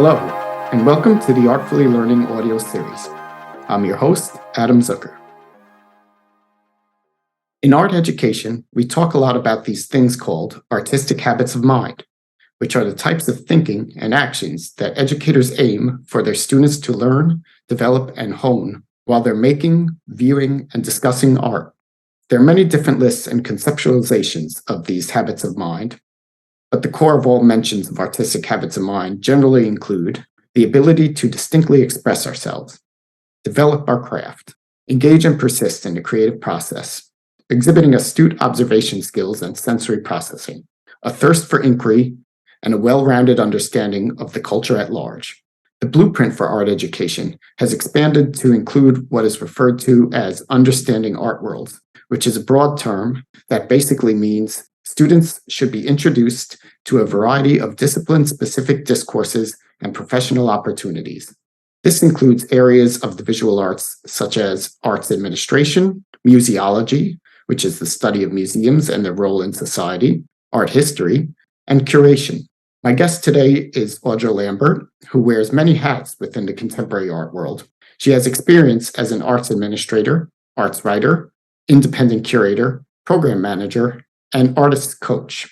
Hello, and welcome to the Artfully Learning audio series. I'm your host, Adam Zucker. In art education, we talk a lot about these things called artistic habits of mind, which are the types of thinking and actions that educators aim for their students to learn, develop, and hone while they're making, viewing, and discussing art. There are many different lists and conceptualizations of these habits of mind, but the core of all mentions of artistic habits of mind generally include the ability to distinctly express ourselves, develop our craft, engage and persist in the creative process, exhibiting astute observation skills and sensory processing, a thirst for inquiry, and a well-rounded understanding of the culture at large. The blueprint for art education has expanded to include what is referred to as understanding art worlds, which is a broad term that basically means students should be introduced to a variety of discipline-specific discourses and professional opportunities. This includes areas of the visual arts such as arts administration, museology, which is the study of museums and their role in society, art history, and curation. My guest today is Audra Lambert, who wears many hats within the contemporary art world. She has experience as an arts administrator, arts writer, independent curator, program manager, and artist coach.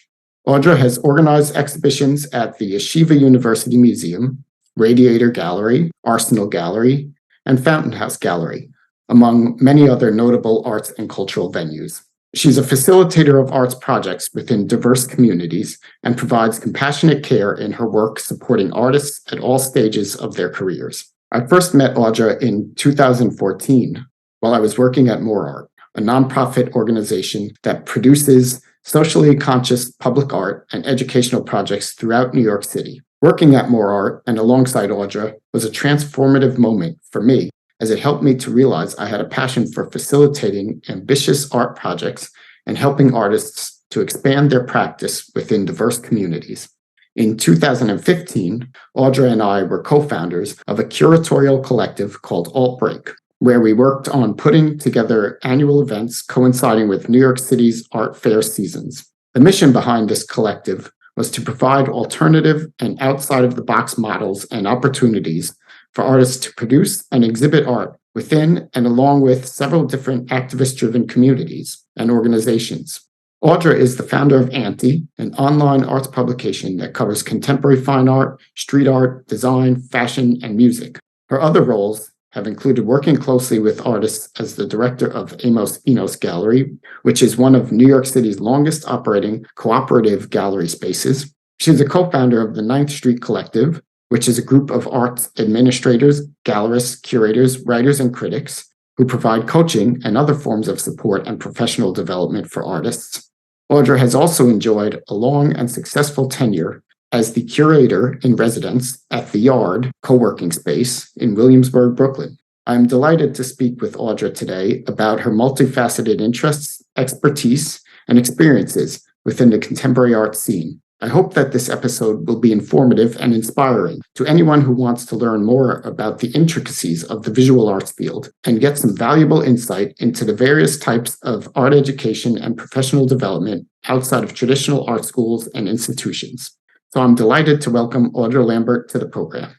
Audra has organized exhibitions at the Yeshiva University Museum, Radiator Gallery, Arsenale Gallery, and Fountain House Gallery, among many other notable arts and cultural venues. She's a facilitator of arts projects within diverse communities and provides compassionate care in her work supporting artists at all stages of their careers. I first met Audra in 2014 while I was working at More Art, a nonprofit organization that produces socially conscious public art and educational projects throughout New York City. Working at More Art and alongside Audra was a transformative moment for me, as it helped me to realize I had a passion for facilitating ambitious art projects and helping artists to expand their practice within diverse communities. In 2015, Audra and I were co-founders of a curatorial collective called Alt-Break, where we worked on putting together annual events coinciding with New York City's art fair seasons. The mission behind this collective was to provide alternative and outside-of-the-box models and opportunities for artists to produce and exhibit art within and along with several different activist-driven communities and organizations. Audra is the founder of Anti, an online arts publication that covers contemporary fine art, street art, design, fashion, and music. Her other roles have included working closely with artists as the director of Amos Enos Gallery, which is one of New York City's longest operating cooperative gallery spaces. She's a co-founder of the 9th Street Collective, which is a group of arts administrators, gallerists, curators, writers, and critics who provide coaching and other forms of support and professional development for artists. Audra has also enjoyed a long and successful tenure as the curator in residence at the Yard co-working space in Williamsburg, Brooklyn. I'm delighted to speak with Audra today about her multifaceted interests, expertise, and experiences within the contemporary art scene. I hope that this episode will be informative and inspiring to anyone who wants to learn more about the intricacies of the visual arts field and get some valuable insight into the various types of art education and professional development outside of traditional art schools and institutions. So I'm delighted to welcome Audra Lambert to the program.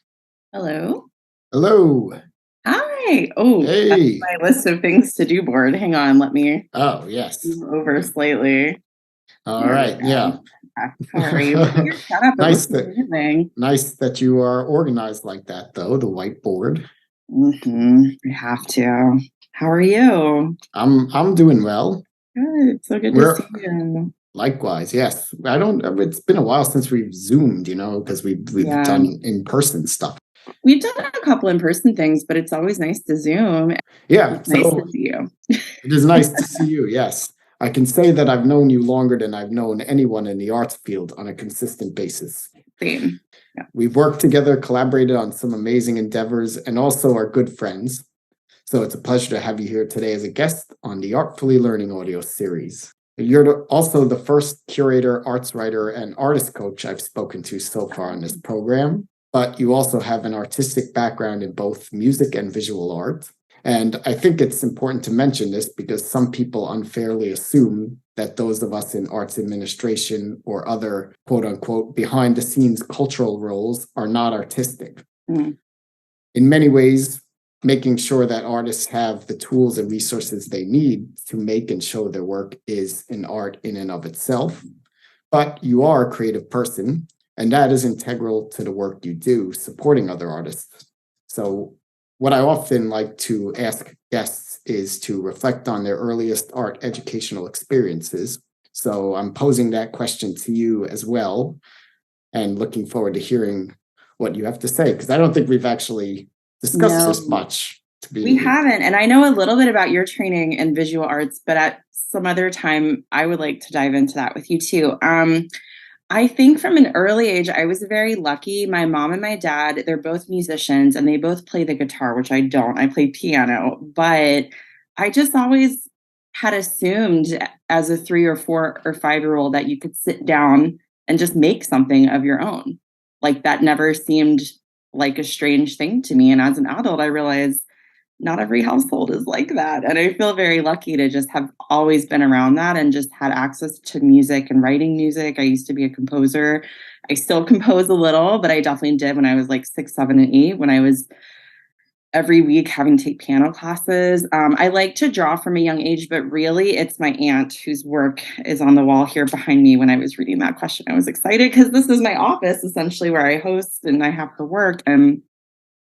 Hello. Hello. Hi. Oh, Hey. that's my list of things to do board. Hang on, let me Oh, yes. move over slightly. All right. Yeah. How are you? Your setup, Nice amazing. Nice that you are organized like that, though, the whiteboard. I have to. How are you? I'm doing well. Good. So good to see you. Likewise, yes. It's been a while since we've Zoomed, because we've done in-person stuff. We've done a couple in-person things, but it's always nice to Zoom. Yeah. It's nice to see you. It is nice to see you, yes. I can say that I've known you longer than I've known anyone in the arts field on a consistent basis. Same. Yeah. We've worked together, collaborated on some amazing endeavors, and also are good friends. So it's a pleasure to have you here today as a guest on the Artfully Learning audio series. You're also the first curator, arts writer, and artist coach I've spoken to so far on this program, but you also have an artistic background in both music and visual art. And I think it's important to mention this because some people unfairly assume that those of us in arts administration or other quote unquote behind the scenes cultural roles are not artistic. Mm. In many ways, making sure that artists have the tools and resources they need to make and show their work is an art in and of itself. But you are a creative person, and that is integral to the work you do, supporting other artists. So what I often like to ask guests is to reflect on their earliest art educational experiences. So I'm posing that question to you as well, and looking forward to hearing what you have to say, because I don't think we've actually discussed this much. We haven't. And I know a little bit about your training in visual arts, but at some other time, I would like to dive into that with you too. I think from an early age, I was very lucky. My mom and my dad, they're both musicians and they both play the guitar, which I don't. I play piano, but I just always had assumed as a 3 or 4 or 5-year-old that you could sit down and just make something of your own. Like that never seemed like a strange thing to me. And as an adult, I realized not every household is like that. And I feel very lucky to just have always been around that and just had access to music and writing music. I used to be a composer. I still compose a little, but I definitely did when I was like 6, 7, and 8, when I was every week having to take piano classes. I like to draw from a young age, but really it's my aunt whose work is on the wall here behind me. When I was reading that question, I was excited because this is my office essentially where I host and I have her work. And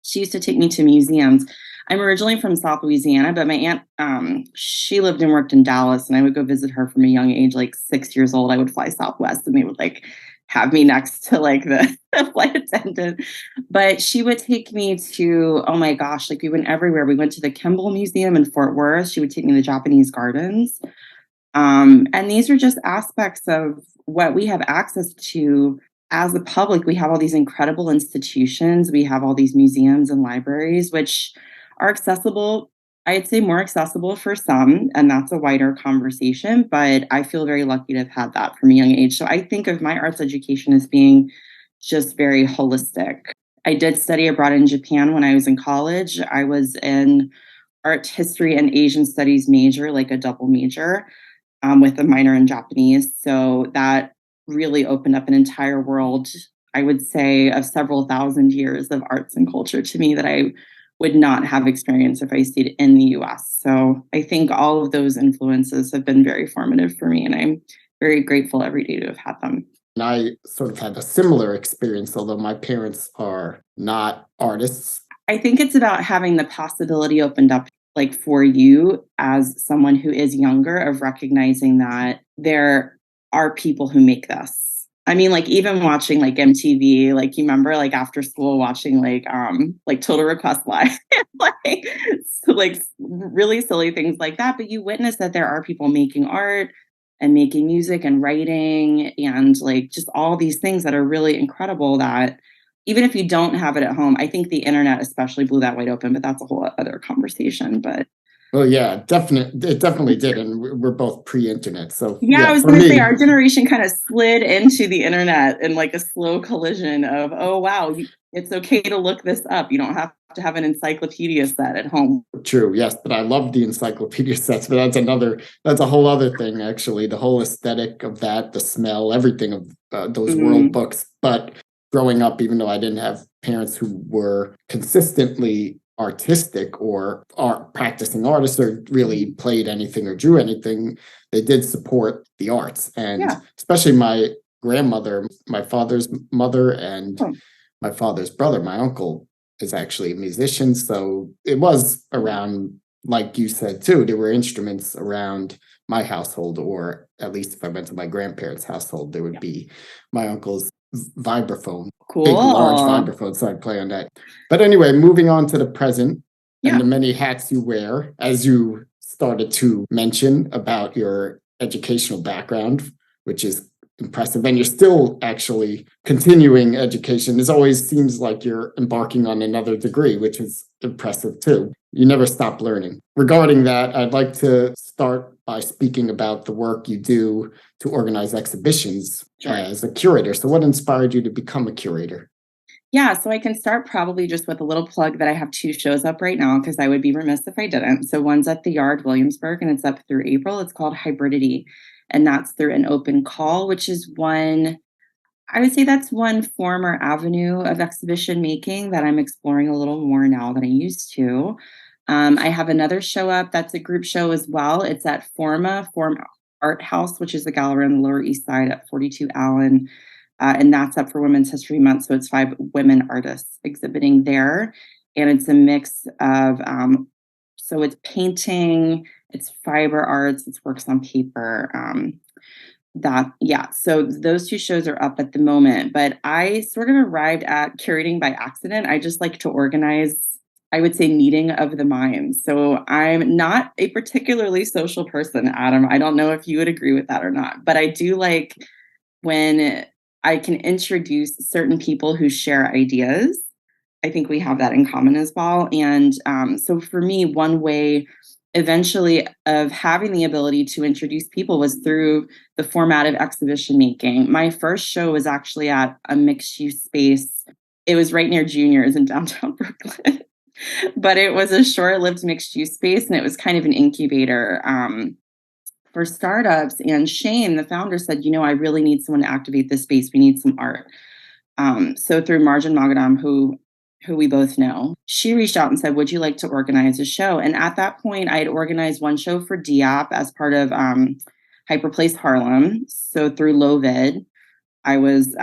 she used to take me to museums. I'm originally from South Louisiana, but my aunt, she lived and worked in Dallas, and I would go visit her from a young age, like 6 years old. I would fly Southwest, and they would like have me next to like the flight attendant. But she would take me to, oh my gosh, like we went everywhere. We went to the Kimball Museum in Fort Worth. She would take me to the Japanese gardens. And these are just aspects of what we have access to as a public. We have all these incredible institutions. We have all these museums and libraries, which are accessible, I'd say more accessible for some, and that's a wider conversation, but I feel very lucky to have had that from a young age. So I think of my arts education as being just very holistic. I did study abroad in Japan when I was in college. I was in art history and Asian studies major, like a double major, with a minor in Japanese. So that really opened up an entire world, I would say, of several thousand years of arts and culture to me that I would not have experienced if I stayed in the US. So I think all of those influences have been very formative for me, and I'm very grateful every day to have had them. And I sort of had a similar experience, although my parents are not artists. I think it's about having the possibility opened up, like for you as someone who is younger, of recognizing that there are people who make this. I mean, like even watching like MTV, like you remember like after school watching like Total Request Live, like really silly things like that. But you witness that there are people making art and making music and writing and like just all these things that are really incredible, that even if you don't have it at home, I think the internet especially blew that wide open, but that's a whole other conversation. But well, yeah, it definitely did, and we're both pre-internet. So yeah, I was going to say our generation kind of slid into the internet in like a slow collision of, oh wow, it's okay to look this up. You don't have to have an encyclopedia set at home. True, yes, but I love the encyclopedia sets. But that's a whole other thing, actually. The whole aesthetic of that, the smell, everything of those world books. But growing up, even though I didn't have parents who were consistently artistic or practicing artists or really played anything or drew anything, they did support the arts. And especially my grandmother, my father's mother, and my father's brother, my uncle, is actually a musician. So it was around, like you said too, there were instruments around my household, or at least if I went to my grandparents' household, there would be my uncle's vibraphone, big large vibraphone, so I'd play on that. But anyway, moving on to the present and the many hats you wear, as you started to mention about your educational background, which is impressive, and you're still actually continuing education. It always seems like you're embarking on another degree, which is impressive too. You never stop learning. Regarding that, I'd like to start by speaking about the work you do to organize exhibitions as a curator. So what inspired you to become a curator? Yeah, so I can start probably just with a little plug that I have 2 shows up right now because I would be remiss if I didn't. So one's at the Yard, Williamsburg, and it's up through April. It's called Hybridity, and that's through an open call, which is one I would say that's one form or avenue of exhibition making that I'm exploring a little more now than I used to. I have another show up that's a group show as well. It's at Form Art House, which is a gallery on the Lower East Side at 42 Allen. And that's up for Women's History Month. So it's 5 women artists exhibiting there. And it's a mix of, so it's painting, it's fiber arts, it's works on paper. So those 2 shows are up at the moment, but I sort of arrived at curating by accident. I just like to organize, I would say, meeting of the minds. So I'm not a particularly social person, Adam. I don't know if you would agree with that or not, but I do like when I can introduce certain people who share ideas. I think we have that in common as well. And so for me, one way eventually of having the ability to introduce people was through the format of exhibition making. My first show was actually at a mixed use space. It was right near Juniors in downtown Brooklyn, but it was a short lived mixed use space and it was kind of an incubator for startups. And Shane, the founder, said, I really need someone to activate this space. We need some art. So through Marjan Magadam, who we both know, she reached out and said, would you like to organize a show? And at that point, I had organized one show for DIAP as part of Hyperplace Harlem. So through Lovid, I was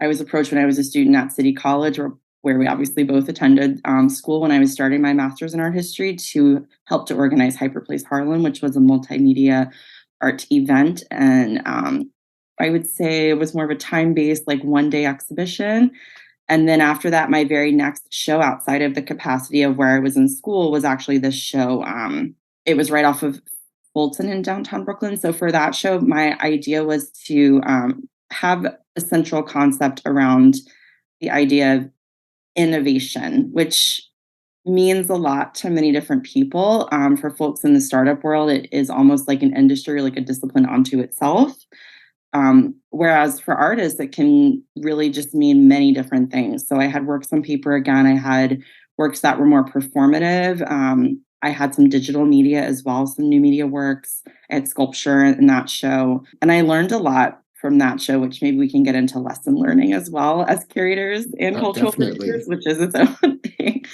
approached when I was a student at City College, where we obviously both attended school when I was starting my master's in art history, to help to organize Hyperplace Harlem, which was a multimedia art event. And I would say it was more of a time-based, like one-day exhibition. And then after that, my very next show outside of the capacity of where I was in school was actually this show. It was right off of Fulton in downtown Brooklyn. So for that show, my idea was to have a central concept around the idea of innovation, which means a lot to many different people. For folks in the startup world, it is almost like an industry, like a discipline unto itself. Whereas for artists, it can really just mean many different things. So I had works on paper again. I had works that were more performative. I had some digital media as well, some new media works. I had sculpture in that show. And I learned a lot from that show, which maybe we can get into lesson learning as well as curators and cultural Definitely. curators, which is its own thing.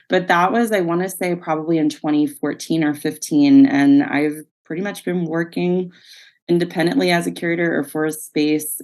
But that was, I want to say, probably in 2014 or 15. And I've pretty much been working independently as a curator or for a space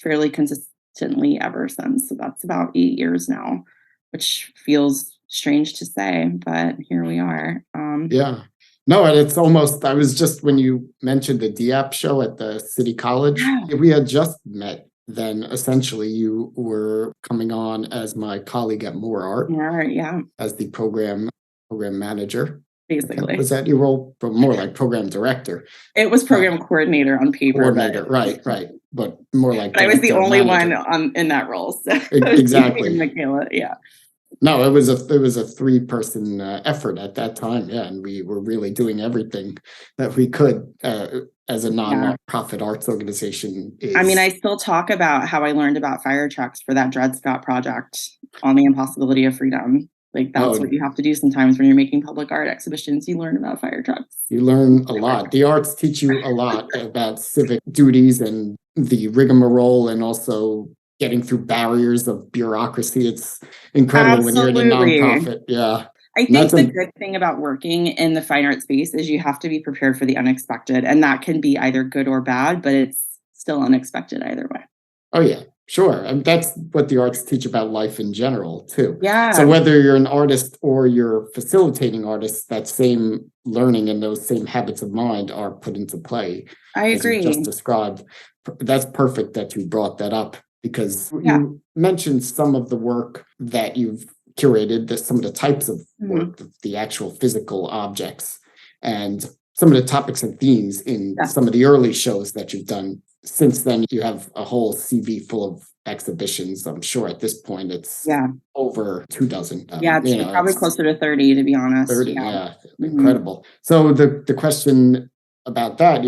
fairly consistently ever since. So that's about 8 years now, which feels strange to say, but here we are. Yeah. No, and it's almost, I was just, when you mentioned the DIAP show at the City College, Yeah. we had just met then. Essentially, you were coming on as my colleague at More Art Yeah, as the program manager. basically. Was that your role? But more like program director. It was program coordinator on paper. Coordinator, right. But more like But I was the only manager. one in that role. So Exactly. Michaela, yeah. No, it was a 3-person effort at that time. Yeah, and we were really doing everything that we could as a nonprofit arts organization. I mean, I still talk about how I learned about fire trucks for that Dred Scott project on the impossibility of freedom. Like that's what you have to do sometimes when you're making public art exhibitions. You learn about fire trucks. You learn a lot. The arts teach you a lot about civic duties and the rigmarole, and also getting through barriers of bureaucracy. It's incredible when you're in a nonprofit. Yeah. I think the good thing about working in the fine art space is you have to be prepared for the unexpected, and that can be either good or bad, but it's still unexpected either way. Oh yeah, sure. And that's what the arts teach about life in general too. Yeah. So whether you're an artist or you're facilitating artists, that same learning and those same habits of mind are put into play. I agree. As you just described. That's perfect that you brought that up, because you mentioned some of the work that you've curated, some of the types of work, the actual physical objects, and some of the topics and themes in some of the early shows that you've done. Since then, you have a whole CV full of exhibitions. I'm sure at this point it's over 24. It's probably closer to 30, to be honest. 30, incredible. So the question about that,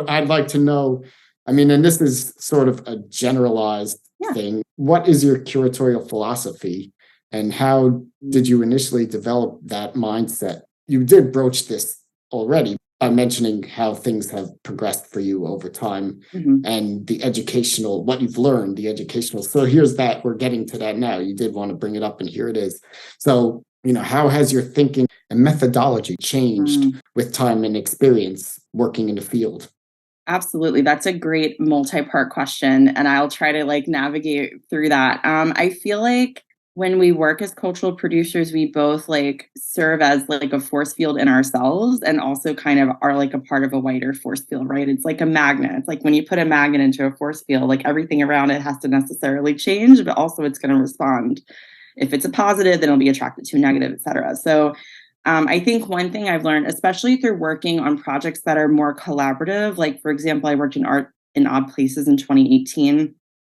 I'd like to know, I mean, and this is sort of a generalized Yeah. thing. What is your curatorial philosophy, and how did you initially develop that mindset? You did broach this already by mentioning how things have progressed for you over time and the educational, what you've learned, the educational. So here's that, we're getting to that now. You did want to bring it up, and here it is. So, how has your thinking and methodology changed with time and experience working in the field? Absolutely. That's a great multi-part question, and I'll try to navigate through that. I feel like when we work as cultural producers, we both serve as a force field in ourselves, and also kind of are a part of a wider force field, right? It's like a magnet. It's like when you put a magnet into a force field, everything around it has to necessarily change, but also it's going to respond. If it's a positive, then it'll be attracted to a negative, et cetera. So I think one thing I've learned, especially through working on projects that are more collaborative, like, for example, I worked in Art in Odd Places in 2018,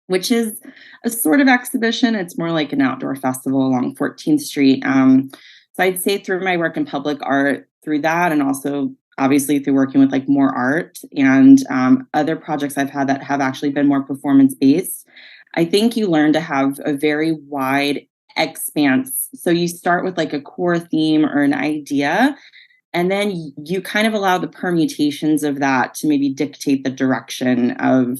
which is a sort of exhibition. It's more like an outdoor festival along 14th Street. So I'd say through my work in public art, through that, and also obviously through working with more art and other projects I've had that have actually been more performance based, I think you learn to have a very wide expanse. So you start with a core theme or an idea, and then you kind of allow the permutations of that to maybe dictate the direction of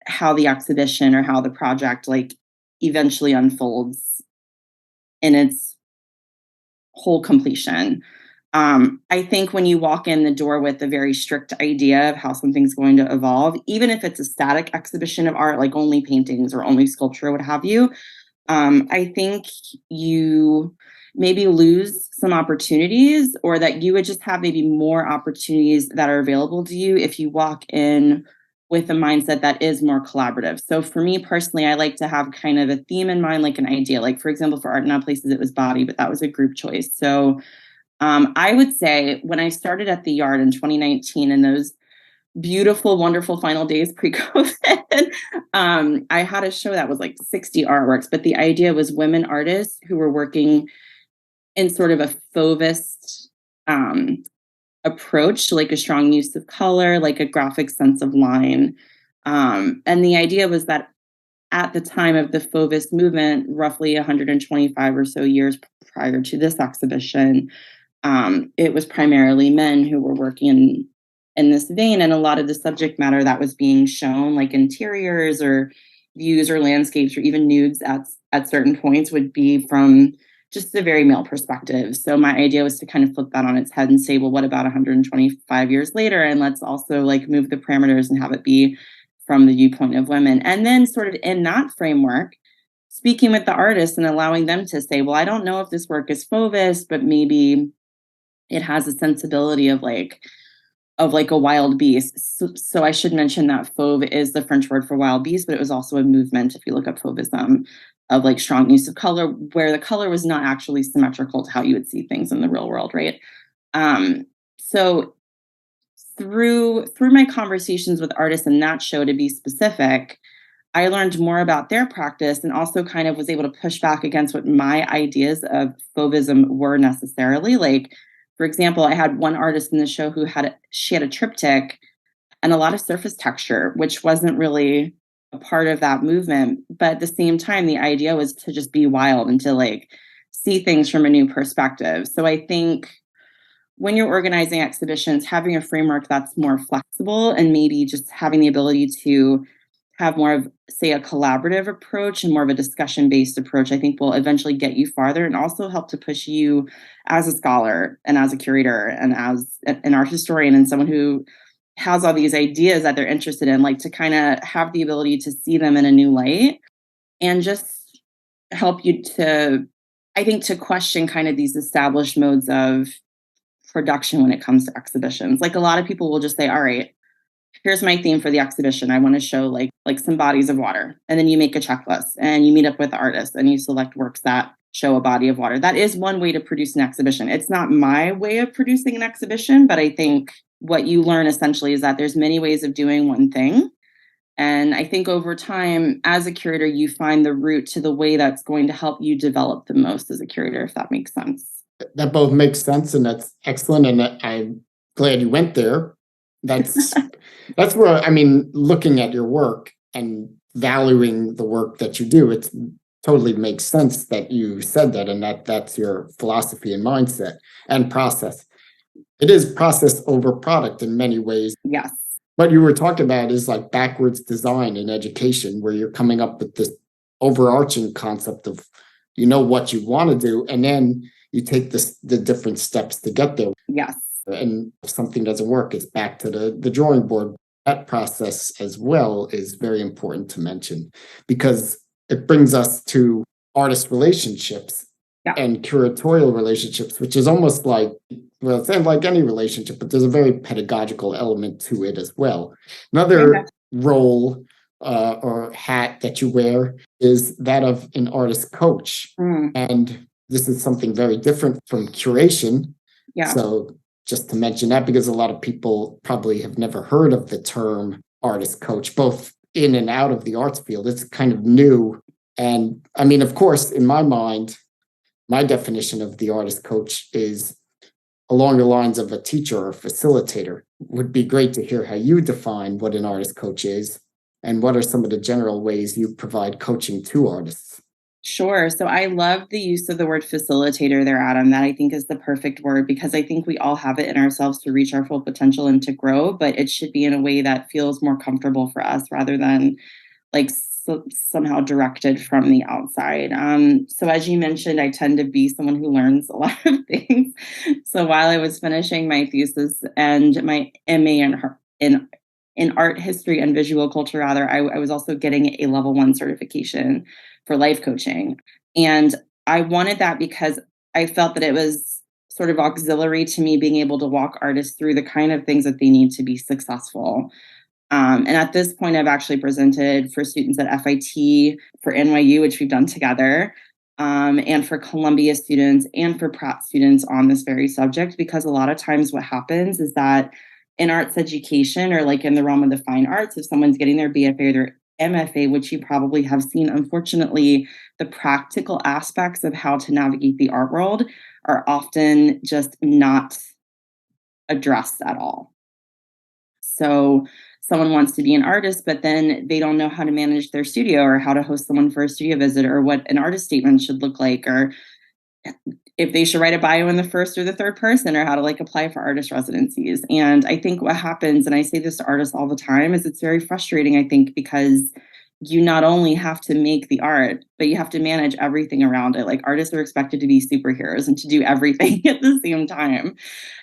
how the exhibition or how the project eventually unfolds in its whole completion. I think when you walk in the door with a very strict idea of how something's going to evolve, even if it's a static exhibition of art, like only paintings or only sculpture, what have you, I think you maybe lose some opportunities, or that you would just have maybe more opportunities that are available to you if you walk in with a mindset that is more collaborative. So for me personally, I like to have kind of a theme in mind, like an idea. Like, for example, for Art in Odd Places, it was body, but that was a group choice. So I would say when I started at the Yard in 2019, in those beautiful, wonderful final days pre-COVID, I had a show that was 60 artworks, but the idea was women artists who were working in sort of a Fauvist approach, like a strong use of color, like a graphic sense of line. And the idea was that at the time of the Fauvist movement, roughly 125 or so years prior to this exhibition, it was primarily men who were working in this vein, and a lot of the subject matter that was being shown, like interiors or views or landscapes or even nudes at certain points, would be from just a very male perspective. So my idea was to kind of flip that on its head and say, well, what about 125 years later? And let's also move the parameters and have it be from the viewpoint of women. And then sort of in that framework, speaking with the artists and allowing them to say, well, I don't know if this work is Fauvist, but maybe it has a sensibility of a wild beast. So I should mention that fauve is the French word for wild beast, but it was also a movement, if you look up fauvism, of strong use of color, where the color was not actually symmetrical to how you would see things in the real world, right? So through my conversations with artists in that show, to be specific, I learned more about their practice, and also kind of was able to push back against what my ideas of fauvism were necessarily. For example, I had one artist in the show who had a triptych and a lot of surface texture, which wasn't really a part of that movement. But at the same time, the idea was to just be wild and to see things from a new perspective. So I think when you're organizing exhibitions, having a framework that's more flexible, and maybe just having the ability to have more of, say, a collaborative approach and more of a discussion-based approach, I think will eventually get you farther, and also help to push you as a scholar and as a curator and as an art historian and someone who has all these ideas that they're interested in, to kind of have the ability to see them in a new light, and just help you to, I think, to question kind of these established modes of production when it comes to exhibitions. A lot of people will just say, all right, here's my theme for the exhibition. I want to show like some bodies of water. And then you make a checklist and you meet up with the artist and you select works that show a body of water. That is one way to produce an exhibition. It's not my way of producing an exhibition, but I think what you learn essentially is that there's many ways of doing one thing. And I think over time, as a curator, you find the route to the way that's going to help you develop the most as a curator, if that makes sense. That both makes sense, and that's excellent. And I'm glad you went there. That's where, I mean, looking at your work and valuing the work that you do. It totally makes sense that you said that, and that's your philosophy and mindset and process. It is process over product in many ways. Yes. What you were talking about is like backwards design in education, where you're coming up with this overarching concept of what you want to do, and then you take the different steps to get there. Yes. And if something doesn't work, it's back to the drawing board. That process as well is very important to mention, because it brings us to artist relationships and curatorial relationships, which is almost like, well, it's like any relationship, but there's a very pedagogical element to it as well. Another role or hat that you wear is that of an artist coach. And this is something very different from curation. So just to mention that, because a lot of people probably have never heard of the term artist coach, both in and out of the arts field. It's kind of new. And I mean, of course, in my mind, my definition of the artist coach is along the lines of a teacher or facilitator. Would be great to hear how you define what an artist coach is, and what are some of the general ways you provide coaching to artists. Sure. So I love the use of the word facilitator there, Adam. That I think is the perfect word, because I think we all have it in ourselves to reach our full potential and to grow, but it should be in a way that feels more comfortable for us rather than like somehow directed from the outside. So as you mentioned, I tend to be someone who learns a lot of things. So while I was finishing my thesis and my MA in art history and visual culture, rather, I was also getting a level 1 certification for life coaching. And I wanted that because I felt that it was sort of auxiliary to me being able to walk artists through the kind of things that they need to be successful. And at this point, I've actually presented for students at FIT, for NYU, which we've done together, and for Columbia students and for Pratt students on this very subject, because a lot of times what happens is that in arts education, or like in the realm of the fine arts, if someone's getting their BFA or their MFA, which you probably have seen, unfortunately, the practical aspects of how to navigate the art world are often just not addressed at all. So someone wants to be an artist, but then they don't know how to manage their studio, or how to host someone for a studio visit, or what an artist statement should look like, or if they should write a bio in the first or the third person, or how to like apply for artist residencies. And I think what happens, and I say this to artists all the time, is it's very frustrating, I think, because you not only have to make the art, but you have to manage everything around it. Like, artists are expected to be superheroes and to do everything at the same time.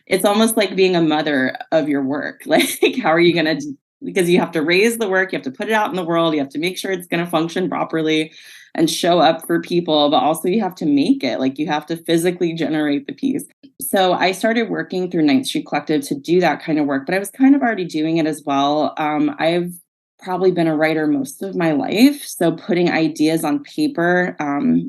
It's almost like being a mother of your work. Like, how are you going to, because you have to raise the work, you have to put it out in the world, you have to make sure it's going to function properly and show up for people, but also you have to make it. Like, you have to physically generate the piece. So I started working through Ninth Street Collective to do that kind of work, but I was kind of already doing it as well. I've probably been a writer most of my life, so putting ideas on paper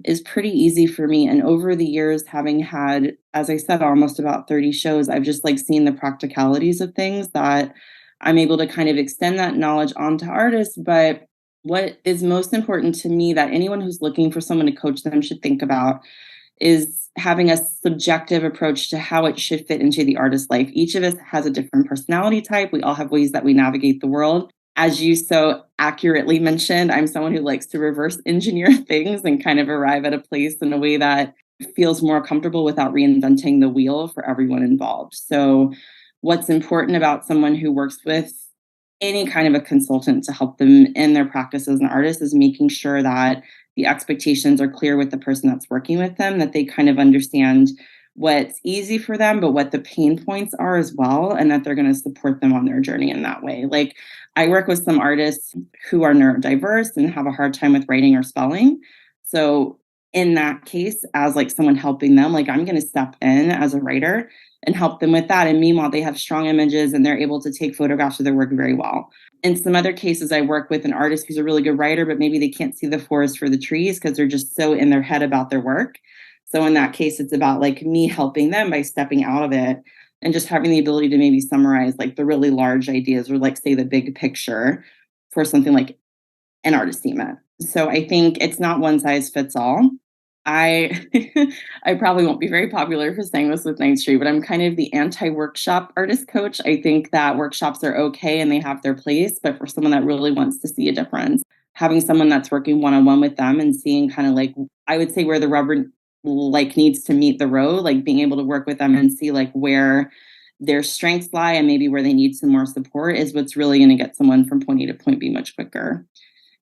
is pretty easy for me. And over the years, having had, as I said, almost about 30 shows, I've just like seen the practicalities of things, that I'm able to kind of extend that knowledge onto artists. But what is most important to me, that anyone who's looking for someone to coach them should think about, is having a subjective approach to how it should fit into the artist's life. Each of us has a different personality type. We all have ways that we navigate the world. As you so accurately mentioned, I'm someone who likes to reverse engineer things and kind of arrive at a place in a way that feels more comfortable without reinventing the wheel for everyone involved. So what's important about someone who works with any kind of a consultant to help them in their practice as an artist is making sure that the expectations are clear with the person that's working with them, that they kind of understand what's easy for them, but what the pain points are as well, and that they're going to support them on their journey in that way. Like, I work with some artists who are neurodiverse and have a hard time with writing or spelling. So in that case, as like someone helping them, like, I'm going to step in as a writer and help them with that. And meanwhile, they have strong images and they're able to take photographs of their work very well. In some other cases, I work with an artist who's a really good writer, but maybe they can't see the forest for the trees because they're just so in their head about their work. So in that case, it's about like me helping them by stepping out of it and just having the ability to maybe summarize like the really large ideas, or like say the big picture for something like an artist statement. So I think it's not one size fits all. I I probably won't be very popular for saying this with Ninth Street, but I'm kind of the anti-workshop artist coach. I think that workshops are okay and they have their place, but for someone that really wants to see a difference, having someone that's working one-on-one with them and seeing kind of like, I would say where the rubber like needs to meet the road, like being able to work with them and see like where their strengths lie and maybe where they need some more support is what's really going to get someone from point A to point B much quicker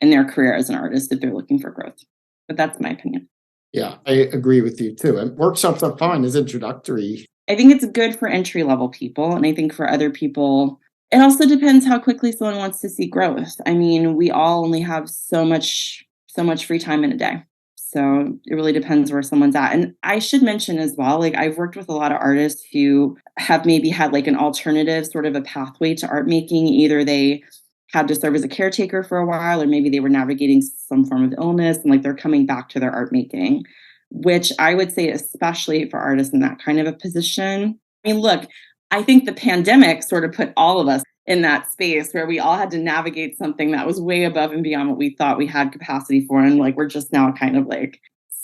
in their career as an artist if they're looking for growth. But that's my opinion. Yeah, I agree with you too. And workshops are fine as introductory. I think it's good for entry level people. And I think for other people, it also depends how quickly someone wants to see growth. I mean, we all only have so much free time in a day. So it really depends where someone's at. And I should mention as well, like I've worked with a lot of artists who have maybe had like an alternative sort of a pathway to art making. Either they had to serve as a caretaker for a while, or maybe they were navigating some form of illness and like they're coming back to their art making, which I would say, especially for artists in that kind of a position. I mean, look, I think the pandemic sort of put all of us in that space where we all had to navigate something that was way above and beyond what we thought we had capacity for. And like, we're just now kind of like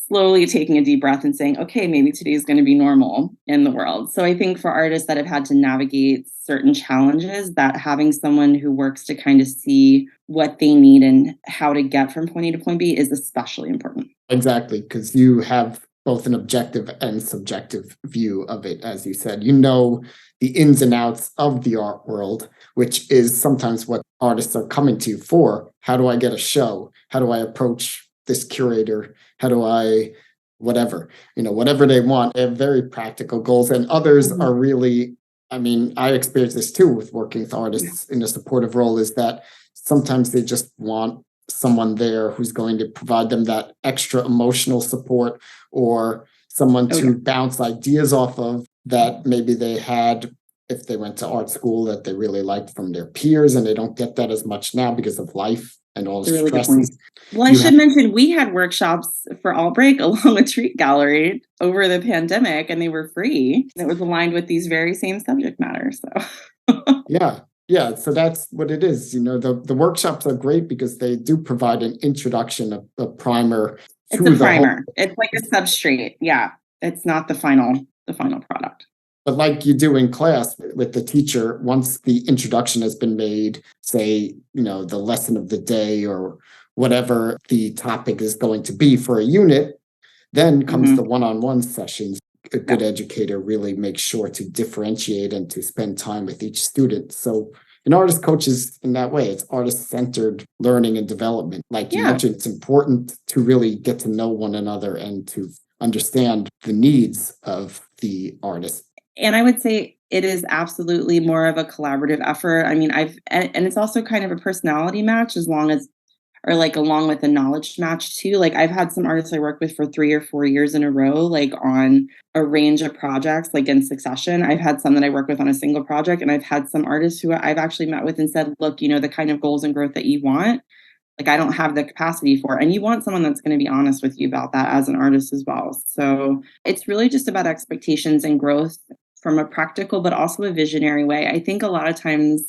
slowly taking a deep breath and saying, okay, maybe today's going to be normal in the world. So I think for artists that have had to navigate certain challenges, that having someone who works to kind of see what they need and how to get from point A to point B is especially important. Exactly, because you have both an objective and subjective view of it, as you said. You know the ins and outs of the art world, which is sometimes what artists are coming to you for. How do I get a show? How do I approach this curator? How do I, whatever they want? They have very practical goals, and others are really, I mean, I experience this too with working with artists in a supportive role, is that sometimes they just want someone there who's going to provide them that extra emotional support, or someone to bounce ideas off of that maybe they had if they went to art school that they really liked from their peers, and they don't get that as much now because of life and all the stresses. Well, I should mention we had workshops for All Break along with Treat Gallery over the pandemic, and they were free. It was aligned with these very same subject matter. So Yeah, so that's what it is. The workshops are great because they do provide an introduction, a primer. It's a primer. It's like a substrate. Yeah, it's not the final product. But like you do in class with the teacher, once the introduction has been made, say, the lesson of the day or whatever the topic is going to be for a unit, then comes the one-on-one sessions. A good educator really makes sure to differentiate and to spend time with each student. So an artist coach is in that way. It's artist-centered learning and development. Like you mentioned, it's important to really get to know one another and to understand the needs of the artist. And I would say it is absolutely more of a collaborative effort. I mean, and it's also kind of a personality match along with a knowledge match too. Like I've had some artists I work with for 3 or 4 years in a row, like on a range of projects, like in succession. I've had some that I work with on a single project, and I've had some artists who I've actually met with and said, look, the kind of goals and growth that you want, like I don't have the capacity for. And you want someone that's going to be honest with you about that as an artist as well. So it's really just about expectations and growth from a practical, but also a visionary way. I think a lot of times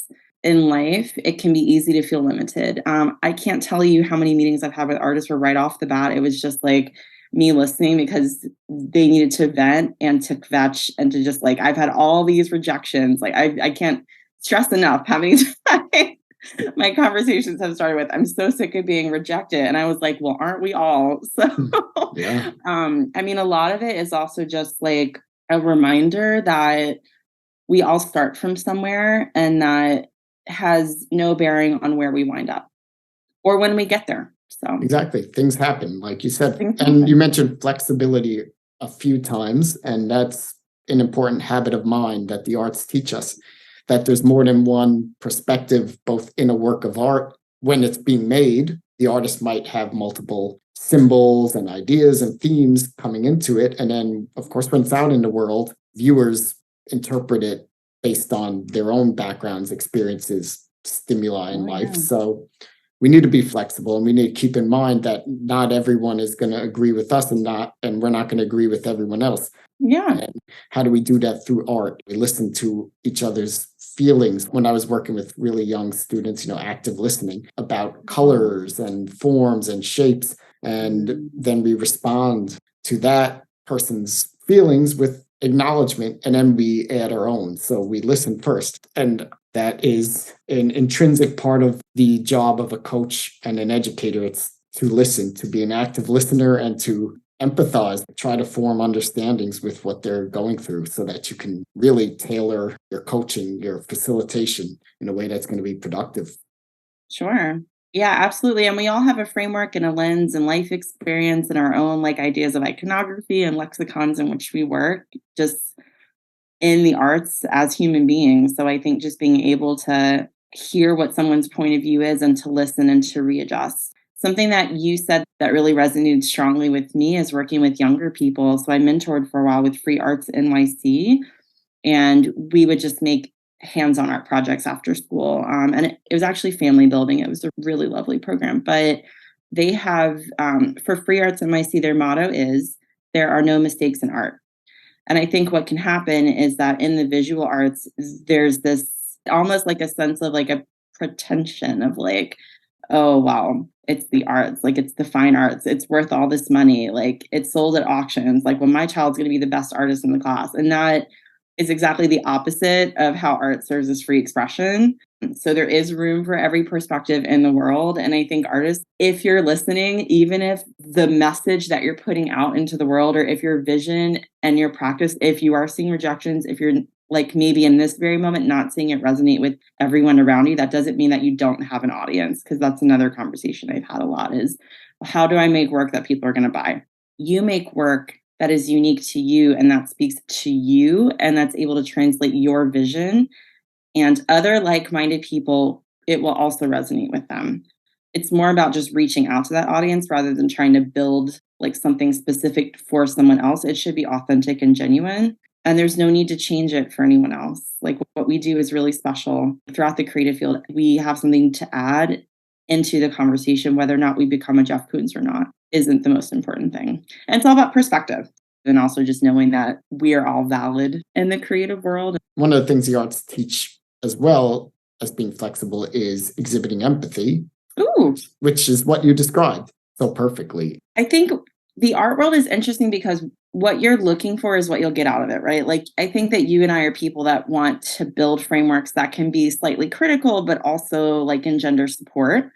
in life, it can be easy to feel limited. I can't tell you how many meetings I've had with artists where right off the bat, it was just like me listening because they needed to vent and to kvetch and to just like, I've had all these rejections. Like I can't stress enough how many times my conversations have started with, I'm so sick of being rejected. And I was like, well, aren't we all? So, I mean, a lot of it is also just like a reminder that we all start from somewhere, and that has no bearing on where we wind up or when we get there. So exactly. Things happen, like you said. You mentioned flexibility a few times, and that's an important habit of mind that the arts teach us, that there's more than one perspective, both in a work of art. When it's being made, the artist might have multiple symbols and ideas and themes coming into it. And then, of course, when it's out in the world, viewers interpret it based on their own backgrounds, experiences, stimuli in life. So we need to be flexible, and we need to keep in mind that not everyone is going to agree with us, and we're not going to agree with everyone else. And how do we do that? Through art. We listen to each other's feelings. When I was working with really young students, active listening about colors and forms and shapes, and then we respond to that person's feelings with acknowledgement, and then we add our own. So we listen first. And that is an intrinsic part of the job of a coach and an educator. It's to listen, to be an active listener, and to empathize, try to form understandings with what they're going through so that you can really tailor your coaching, your facilitation in a way that's going to be productive. Sure. Yeah, absolutely. And we all have a framework and a lens and life experience and our own like ideas of iconography and lexicons in which we work just in the arts as human beings. So I think just being able to hear what someone's point of view is and to listen and to readjust. Something that you said that really resonated strongly with me is working with younger people. So I mentored for a while with Free Arts NYC, and we would just make hands-on art projects after school. And it was actually family building. It was a really lovely program. But they have, for Free Arts NYC, their motto is, there are no mistakes in art. And I think what can happen is that in the visual arts, there's this almost like a sense of like a pretension of like, oh, wow, it's the arts, like it's the fine arts. It's worth all this money. Like it's sold at auctions. Like, well, my child's going to be the best artist in the class. And that is exactly the opposite of how art serves as free expression. So there is room for every perspective in the world. And I think artists, if you're listening, even if the message that you're putting out into the world, or if your vision and your practice, if you are seeing rejections, if you're like maybe in this very moment not seeing it resonate with everyone around you, that doesn't mean that you don't have an audience. Because that's another conversation I've had a lot is, how do I make work that people are going to buy? You make work that is unique to you and that speaks to you and that's able to translate your vision, and other like-minded people, it will also resonate with them. It's more about just reaching out to that audience rather than trying to build like something specific for someone else. It should be authentic and genuine. And there's no need to change it for anyone else. Like what we do is really special. Throughout the creative field, we have something to add into the conversation. Whether or not we become a Jeff Koons or not isn't the most important thing. And it's all about perspective. And also just knowing that we are all valid in the creative world. One of the things the arts teach as well as being flexible is exhibiting empathy. Ooh. Which is what you described so perfectly. I think the art world is interesting because what you're looking for is what you'll get out of it, right? Like, I think that you and I are people that want to build frameworks that can be slightly critical, but also like engender support.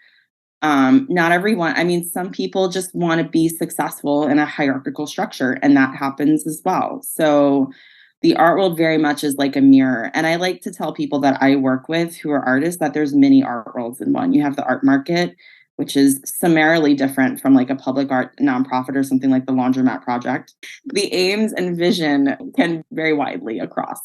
Not everyone. I mean, some people just want to be successful in a hierarchical structure, and that happens as well. So the art world very much is like a mirror. And I like to tell people that I work with who are artists that there's many art worlds in one. You have the art market, which is summarily different from like a public art nonprofit or something like the Laundromat Project. The aims and vision can vary widely across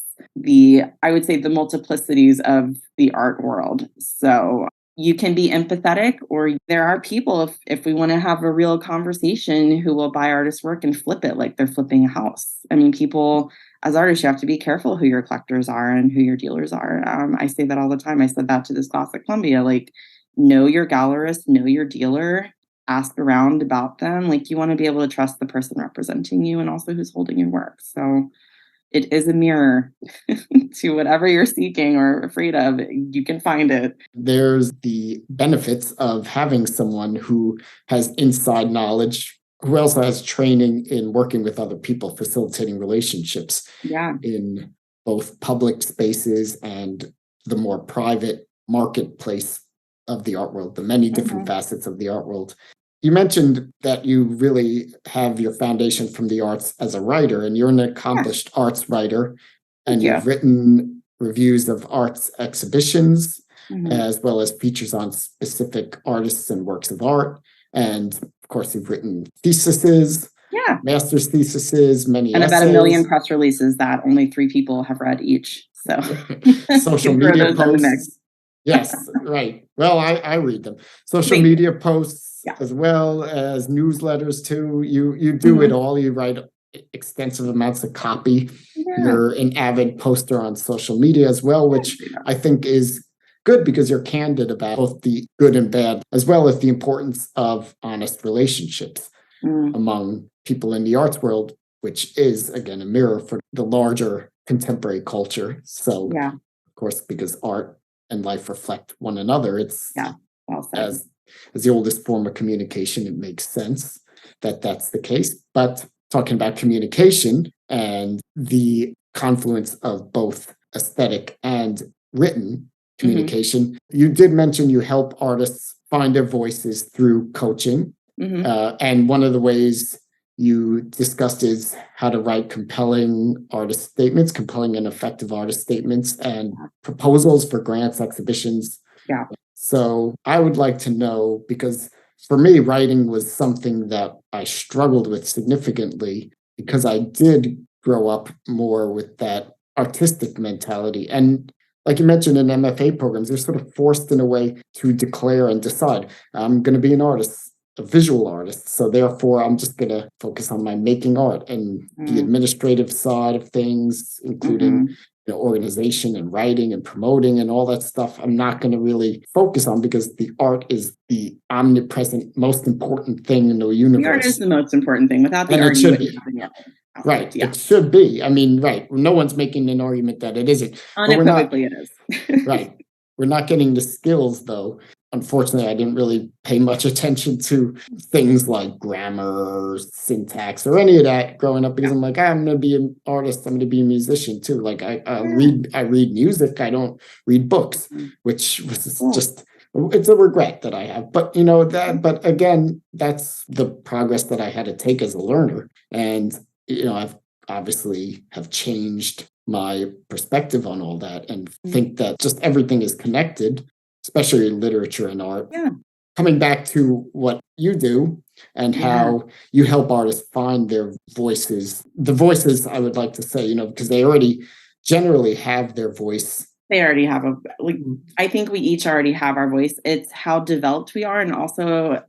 I would say, the multiplicities of the art world. So you can be empathetic, or there are people, if we want to have a real conversation, who will buy artists' work and flip it like they're flipping a house. I mean, people, as artists, you have to be careful who your collectors are and who your dealers are. I say that all the time. I said that to this class at Columbia, like, know your gallerist, know your dealer, ask around about them. Like, you want to be able to trust the person representing you and also who's holding your work. So it is a mirror to whatever you're seeking or afraid of. You can find it. There's the benefits of having someone who has inside knowledge, who also has training in working with other people, facilitating relationships in both public spaces and the more private marketplace of the art world, the many different facets of the art world. You mentioned that you really have your foundation from the arts as a writer, and you're an accomplished arts writer, and you've written reviews of arts exhibitions, as well as features on specific artists and works of art. And of course, you've written theses, master's theses, many and essays. About 1 million press releases that only 3 people have read each. So social media posts. Yes, right. Well, I read them. Social media posts, as well as newsletters too. You do it all. You write extensive amounts of copy. You're an avid poster on social media as well, which I think is good because you're candid about both the good and bad, as well as the importance of honest relationships among people in the arts world, which is, again, a mirror for the larger contemporary culture. So, of course, because art and life reflect one another, it's as the oldest form of communication, it makes sense that that's the case. But talking about communication and the confluence of both aesthetic and written, communication. You did mention you help artists find their voices through coaching. And one of the ways you discussed is how to write compelling and effective artist statements and proposals for grants, exhibitions. Yeah. So I would like to know, because for me, writing was something that I struggled with significantly because I did grow up more with that artistic mentality. And like you mentioned in MFA programs, they're sort of forced in a way to declare and decide, I'm going to be an artist, a visual artist. So therefore, I'm just going to focus on my making art and the administrative side of things, including organization and writing and promoting and all that stuff. I'm not going to really focus on because the art is the omnipresent, most important thing in the universe. The art is the most important thing. Without the and art, it should be. Right. Yeah. It should be. I mean, right. No one's making an argument that it isn't. Unequivocally, it is. Right. We're not getting the skills, though. Unfortunately, I didn't really pay much attention to things like grammar or syntax or any of that growing up because I'm like, I'm going to be an artist. I'm going to be a musician too. Like I read music. I don't read books, which was just, it's a regret that I have. But but again, that's the progress that I had to take as a learner. And, I've obviously have changed my perspective on all that and think that just everything is connected, especially in literature and art. Yeah. Coming back to what you do and how you help artists find their voices. The voices, I would like to say, because they already generally have their voice. They already have I think we each already have our voice. It's how developed we are and also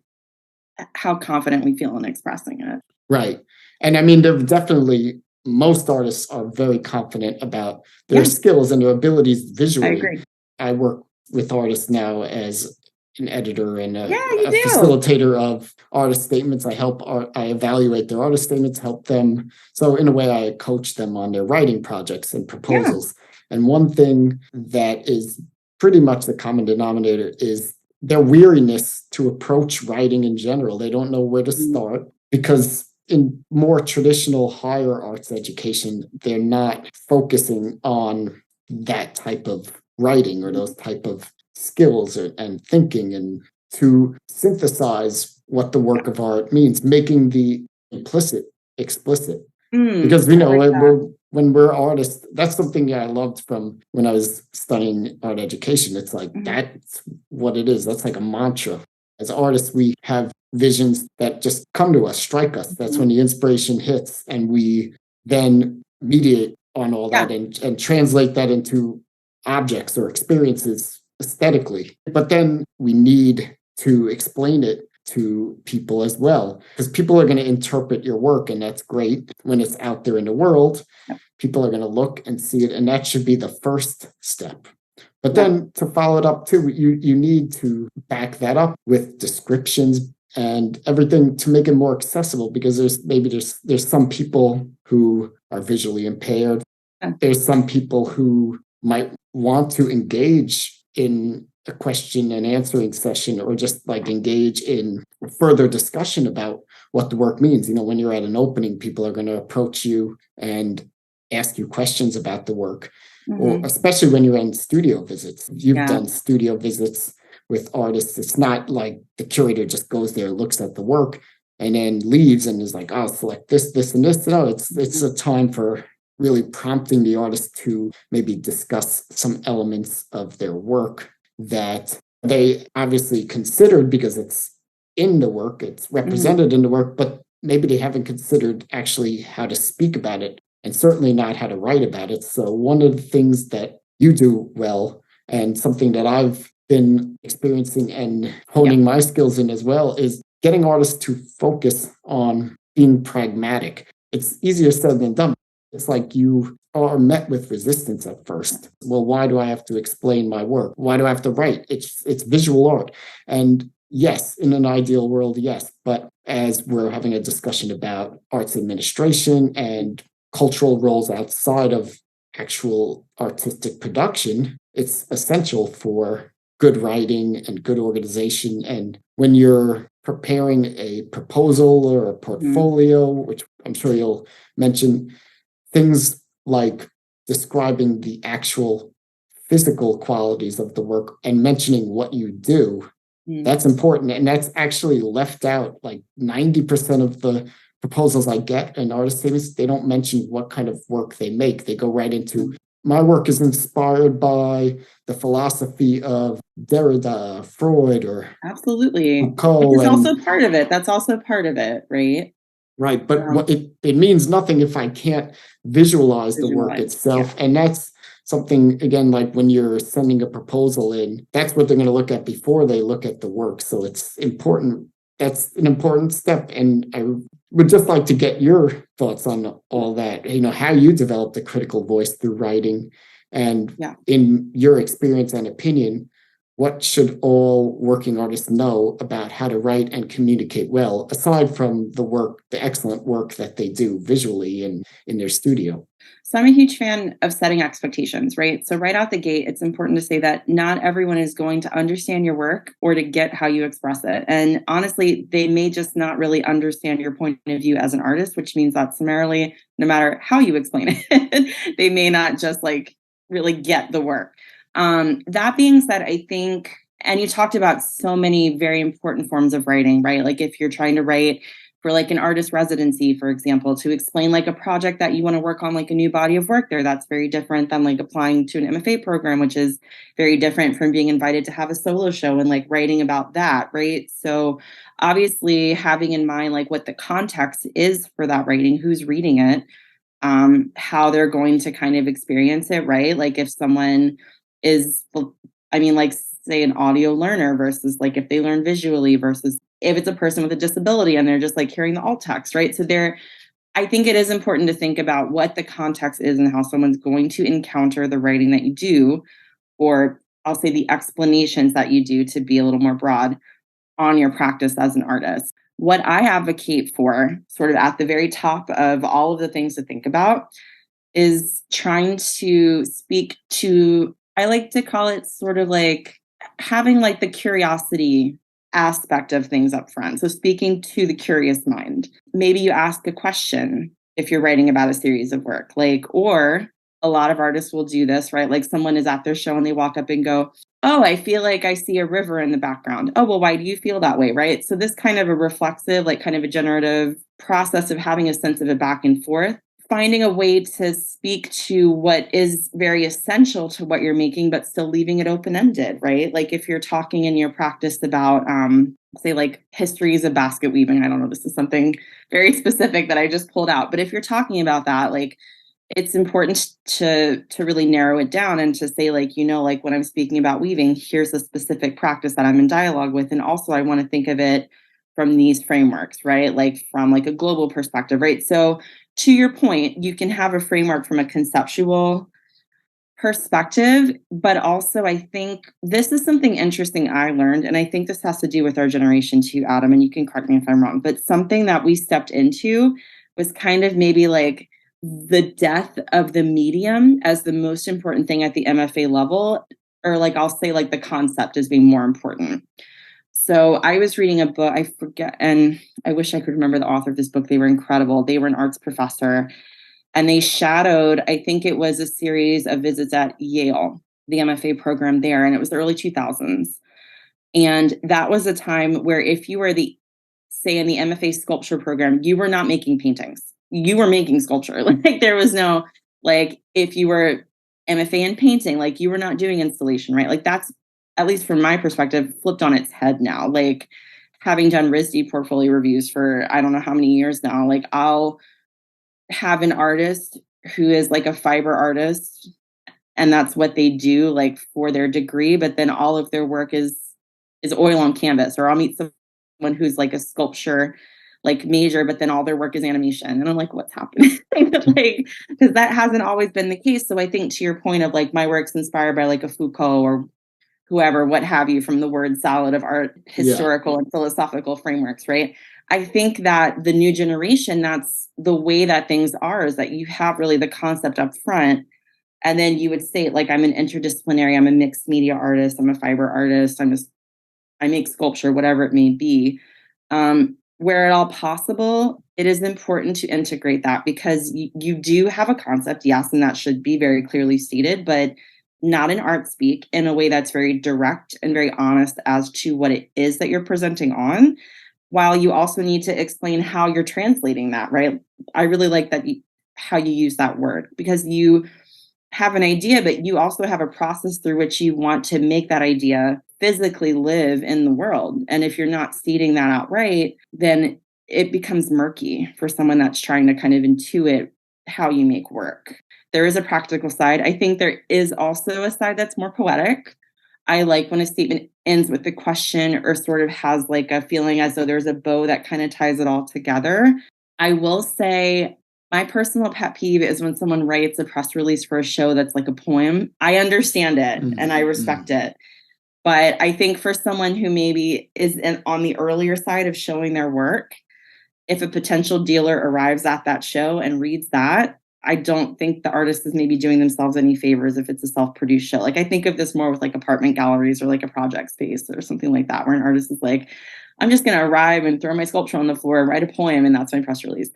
how confident we feel in expressing it. Right. And I mean, there definitely, most artists are very confident about their skills and their abilities visually. I agree. I work with artists now as an editor and a do. facilitator of artist statements. I evaluate their artist statements, help them. So in a way, I coach them on their writing projects and proposals. And one thing that is pretty much the common denominator is their weariness to approach writing in general. They don't know where to start because in more traditional higher arts education, they're not focusing on that type of writing or those type of skills and thinking, and to synthesize what the work of art means, making the implicit explicit. Because when we're artists, that's something I loved from when I was studying art education. It's like that's what it is. That's like a mantra. As artists, we have visions that just come to us, strike us. That's when the inspiration hits, and we then mediate on all that and translate that into objects or experiences aesthetically. But then we need to explain it to people as well, because people are going to interpret your work, and that's great when it's out there in the world. People are going to look and see it, and that should be the first step. But then to follow it up too, you need to back that up with descriptions and everything to make it more accessible, because there's some people who are visually impaired. There's some people who might want to engage in a question and answering session, or just like engage in further discussion about what the work means. When you're at an opening, people are going to approach you and ask you questions about the work, or especially when you're in studio visits. You've done studio visits with artists. It's not like the curator just goes there, looks at the work, and then leaves and is like, I'll select this, this, and this. No, it's a time for really prompting the artist to maybe discuss some elements of their work that they obviously considered because it's in the work, it's represented in the work, but maybe they haven't considered actually how to speak about it, and certainly not how to write about it. So one of the things that you do well, and something that I've been experiencing and honing my skills in as well, is getting artists to focus on being pragmatic. It's easier said than done. It's like you are met with resistance at first. Well, why do I have to explain my work? Why do I have to write? It's visual art. And yes, in an ideal world, yes. But as we're having a discussion about arts administration and cultural roles outside of actual artistic production, it's essential for good writing and good organization. And when you're preparing a proposal or a portfolio, which I'm sure you'll mention, things like describing the actual physical qualities of the work and mentioning what you do, that's important. And that's actually left out. Like 90% of the proposals I get in artist statements, they don't mention what kind of work they make. They go right into, my work is inspired by the philosophy of Derrida, Freud, or Absolutely. Foucault. Which is also part of it. That's also part of it, right? Right. But what it means nothing if I can't visualize the work itself. Yeah. And that's something, again, like when you're sending a proposal in, that's what they're going to look at before they look at the work. So it's important. That's an important step. And I would just like to get your thoughts on all that, how you developed a critical voice through writing. And in your experience and opinion, what should all working artists know about how to write and communicate well, aside from the excellent work that they do visually in their studio? So I'm a huge fan of setting expectations, right? So right out the gate, it's important to say that not everyone is going to understand your work or to get how you express it. And honestly, they may just not really understand your point of view as an artist, which means that summarily, no matter how you explain it, they may not just really get the work. That being said, I think, and you talked about so many very important forms of writing, right? Like if you're trying to write for an artist residency, for example, to explain a project that you want to work on, a new body of work there, that's very different than applying to an MFA program, which is very different from being invited to have a solo show and writing about that, right? So obviously having in mind what the context is for that writing, who's reading it, how they're going to kind of experience it, right? If someone is, say an audio learner versus if they learn visually versus if it's a person with a disability and they're just hearing the alt text, right? So I think it is important to think about what the context is and how someone's going to encounter the writing that you do, or I'll say the explanations that you do, to be a little more broad on your practice as an artist. What I advocate for, sort of at the very top of all of the things to think about, is trying to speak to, I like to call it sort of having the curiosity aspect of things up front. So speaking to the curious mind. Maybe you ask a question if you're writing about a series of work, or a lot of artists will do this, right? Someone is at their show and they walk up and go, oh, I feel like I see a river in the background. Oh, well, why do you feel that way, right? So this kind of a reflexive, kind of a generative process of having a sense of a back and forth, finding a way to speak to what is very essential to what you're making, but still leaving it open-ended, right? If you're talking in your practice about, say, histories of basket weaving, I don't know, this is something very specific that I just pulled out. But if you're talking about that, it's important to really narrow it down and to say, when I'm speaking about weaving, here's a specific practice that I'm in dialogue with. And also I want to think of it from these frameworks, right? From a global perspective, right? So to your point, you can have a framework from a conceptual perspective, but also I think this is something interesting I learned, and I think this has to do with our generation too, Adam, and you can correct me if I'm wrong, but something that we stepped into was kind of maybe the death of the medium as the most important thing at the MFA level, or I'll say the concept as being more important. So I was reading a book, I forget, and I wish I could remember the author of this book. They were incredible. They were an arts professor, and they shadowed, I think it was a series of visits at Yale, the MFA program there, and it was the early 2000s. And that was a time where if you were say in the MFA sculpture program, you were not making paintings. You were making sculpture. There was no, if you were MFA in painting, you were not doing installation, right? That's, at least from my perspective, flipped on its head now. Having done RISD portfolio reviews for I don't know how many years now, I'll have an artist who is a fiber artist, and that's what they do for their degree, but then all of their work is oil on canvas. Or I'll meet someone who's a sculpture major, but then all their work is animation. And I'm what's happening? Because that hasn't always been the case. So I think to your point of my work's inspired by a Foucault or whoever, what have you, from the word salad of art, historical and philosophical frameworks, right? I think that the new generation, that's the way that things are, is that you have really the concept up front. And then you would say, I'm an interdisciplinary, I'm a mixed media artist, I'm a fiber artist, I make sculpture, whatever it may be. Where at all possible, it is important to integrate that, because you do have a concept, yes, and that should be very clearly stated, but not in art speak, in a way that's very direct and very honest as to what it is that you're presenting on, while you also need to explain how you're translating that, right? I really like that how you use that word, because you have an idea, but you also have a process through which you want to make that idea physically live in the world. And if you're not stating that outright, then it becomes murky for someone that's trying to kind of intuit how you make work. There is a practical side. I think there is also a side that's more poetic. I like when a statement ends with a question or sort of has like a feeling as though there's a bow that kind of ties it all together. I will say my personal pet peeve is when someone writes a press release for a show that's like a poem. I understand it and I respect it. But I think for someone who maybe is on the earlier side of showing their work, if a potential dealer arrives at that show and reads that, I don't think the artist is maybe doing themselves any favors if it's a self-produced show. Like I think of this more with like apartment galleries or like a project space or something like that, where an artist is like, I'm just going to arrive and throw my sculpture on the floor and write a poem, and that's my press release.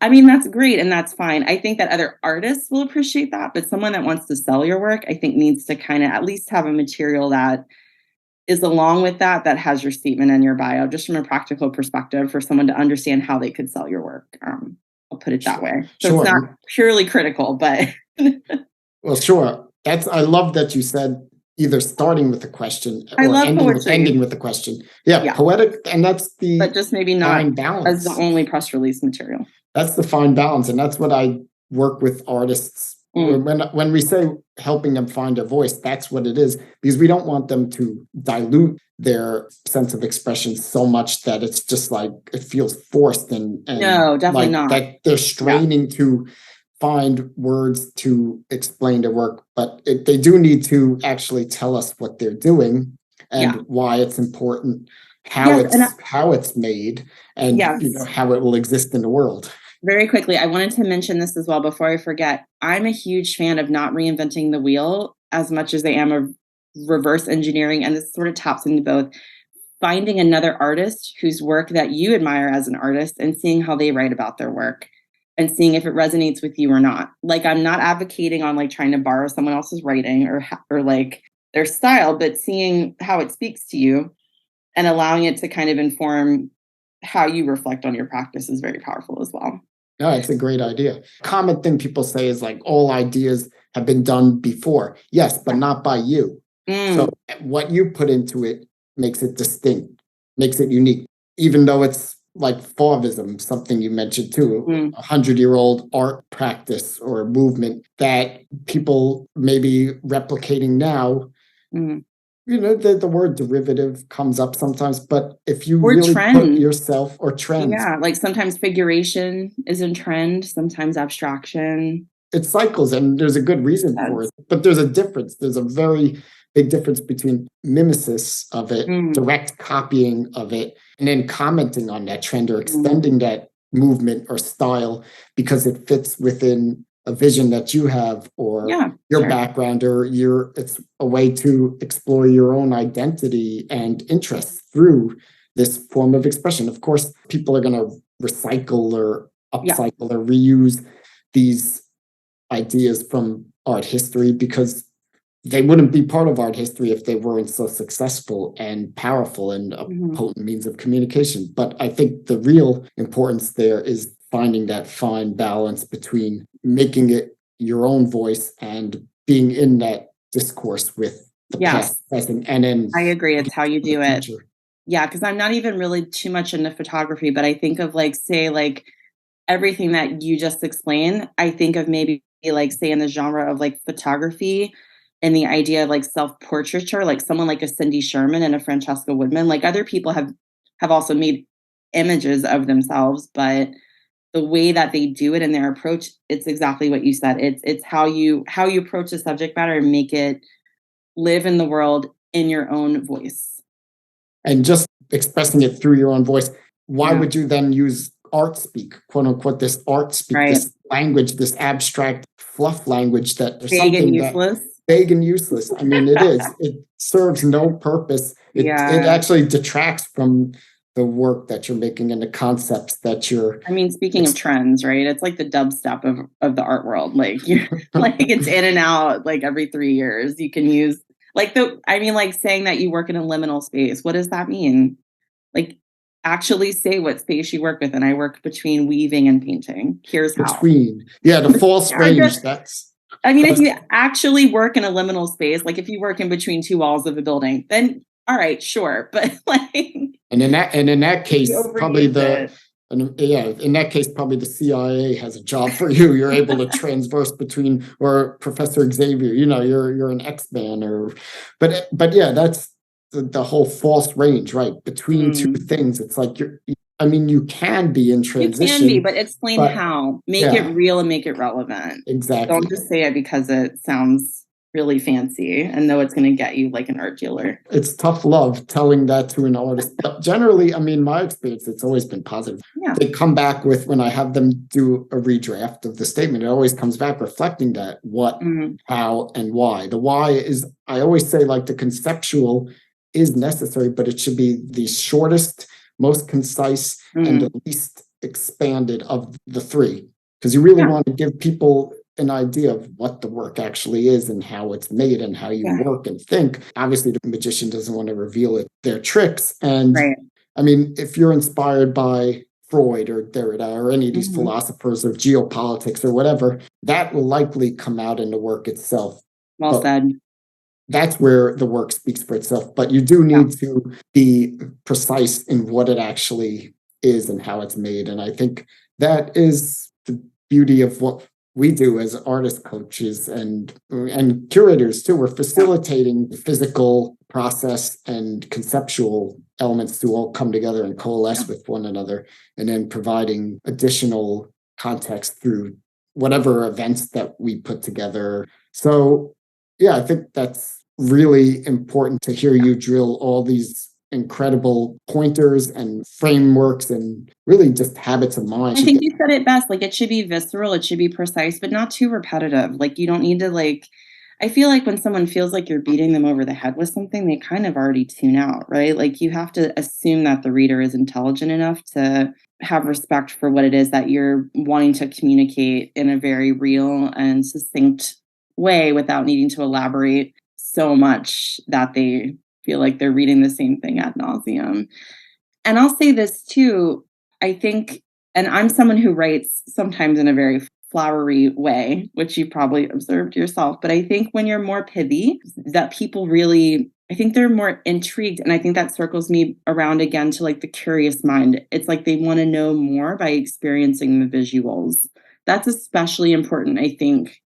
I mean, that's great and that's fine. I think that other artists will appreciate that, but someone that wants to sell your work, I think needs to kind of at least have a material that is along with that has your statement and your bio, just from a practical perspective for someone to understand how they could sell your work. I'll put it that way. So It's not purely critical, but. Well, sure. I love that you said either starting with a question or ending with a question. Yeah, poetic, and that's the but just maybe not fine balance as the only press release material. That's the fine balance, and that's what I work with artists. When we say helping them find a voice, that's what it is, because we don't want them to dilute their sense of expression so much that it's just like it feels forced and no, definitely not. That they're straining to find words to explain their work, but they do need to actually tell us what they're doing and why it's important, how it's made, and how it will exist in the world. Very quickly, I wanted to mention this as well before I forget. I'm a huge fan of not reinventing the wheel as much as I am of reverse engineering, and this sort of taps into both. Finding another artist whose work that you admire as an artist and seeing how they write about their work and seeing if it resonates with you or not. Like, I'm not advocating on like trying to borrow someone else's writing or like their style, but seeing how it speaks to you and allowing it to kind of inform how you reflect on your practice is very powerful as well. No, it's a great idea. Common thing people say is like all ideas have been done before. Yes, but not by you. So what you put into it makes it distinct, makes it unique, even though it's like Fauvism, something you mentioned too, 100-year-old art practice or movement that people may be replicating now. You know, the word derivative comes up sometimes, but if you really put yourself, or trend. Yeah, like sometimes figuration is in trend, sometimes abstraction. It cycles, and there's a good reason for it. But there's a difference. There's a very big difference between mimesis of it, direct copying of it, and then commenting on that trend or extending that movement or style because it fits within a vision that you have or your background, or it's a way to explore your own identity and interests through this form of expression. Of course, people are going to recycle or upcycle or reuse these ideas from art history because they wouldn't be part of art history if they weren't so successful and powerful and a potent means of communication. But I think the real importance there is finding that fine balance between making it your own voice and being in that discourse with the past, present, and then I agree. It's how you do it. Yeah, because I'm not even really too much into photography, but I think of like, say, like everything that you just explained, I think of maybe like, say, in the genre of like photography and the idea of like self-portraiture, like someone like a Cindy Sherman and a Francesca Woodman. Like other people have also made images of themselves, but the way that they do it and their approach, it's exactly what you said. It's how you approach the subject matter and make it live in the world in your own voice. And just expressing it through your own voice. Why would you then use art speak, quote unquote, this art speak, this language, this abstract fluff language that there's vague and useless. Vague and useless. I mean, it is. It serves no purpose. It actually detracts from the work that you're making and the concepts that you're. I mean, speaking of trends, right? It's like the dubstep of the art world. Like you're like it's in and out like every 3 years. You can use like like saying that you work in a liminal space. What does that mean? Like actually say what space you work with. And I work between weaving and painting. Here's how. The false range. If you actually work in a liminal space, like if you work in between 2 walls of a building, then all right, sure. But like, and in that case, probably probably the CIA has a job for you. You're able to transverse between, or Professor Xavier, you're an X-Man but yeah, that's the whole false range, right? Between two things. It's like you can be in transition. You can be, but explain how. Make it real and make it relevant. Exactly. Don't just say it because it sounds really fancy and know it's going to get you like an art dealer. It's tough love telling that to an artist. But generally, my experience, it's always been positive. Yeah. They come back with, when I have them do a redraft of the statement, it always comes back reflecting that what, how, and why. The why is, I always say, like, the conceptual is necessary, but it should be the shortest, most concise, and the least expanded of the 3. Because you really want to give people an idea of what the work actually is and how it's made and how you work and think. Obviously, the magician doesn't want to reveal their tricks. And if you're inspired by Freud or Derrida or any of these philosophers or geopolitics or whatever, that will likely come out in the work itself. Well said. That's where the work speaks for itself. But you do need to be precise in what it actually is and how it's made. And I think that is the beauty of what we do as artist coaches and curators too. We're facilitating the physical process and conceptual elements to all come together and coalesce with one another, and then providing additional context through whatever events that we put together. So I think that's really important to hear you drill all these incredible pointers and frameworks and really just habits of mind. I think you said it best. Like, it should be visceral, it should be precise, but not too repetitive. Like, you don't need to I feel like when someone feels like you're beating them over the head with something, they kind of already tune out, right? Like, you have to assume that the reader is intelligent enough to have respect for what it is that you're wanting to communicate in a very real and succinct way without needing to elaborate so much that they feel like they're reading the same thing ad nauseum. And I'll say this too, I think, and I'm someone who writes sometimes in a very flowery way, which you probably observed yourself, but I think when you're more pithy, that people really, I think they're more intrigued. And I think that circles me around again to like the curious mind. It's like they want to know more by experiencing the visuals. That's especially important, I think,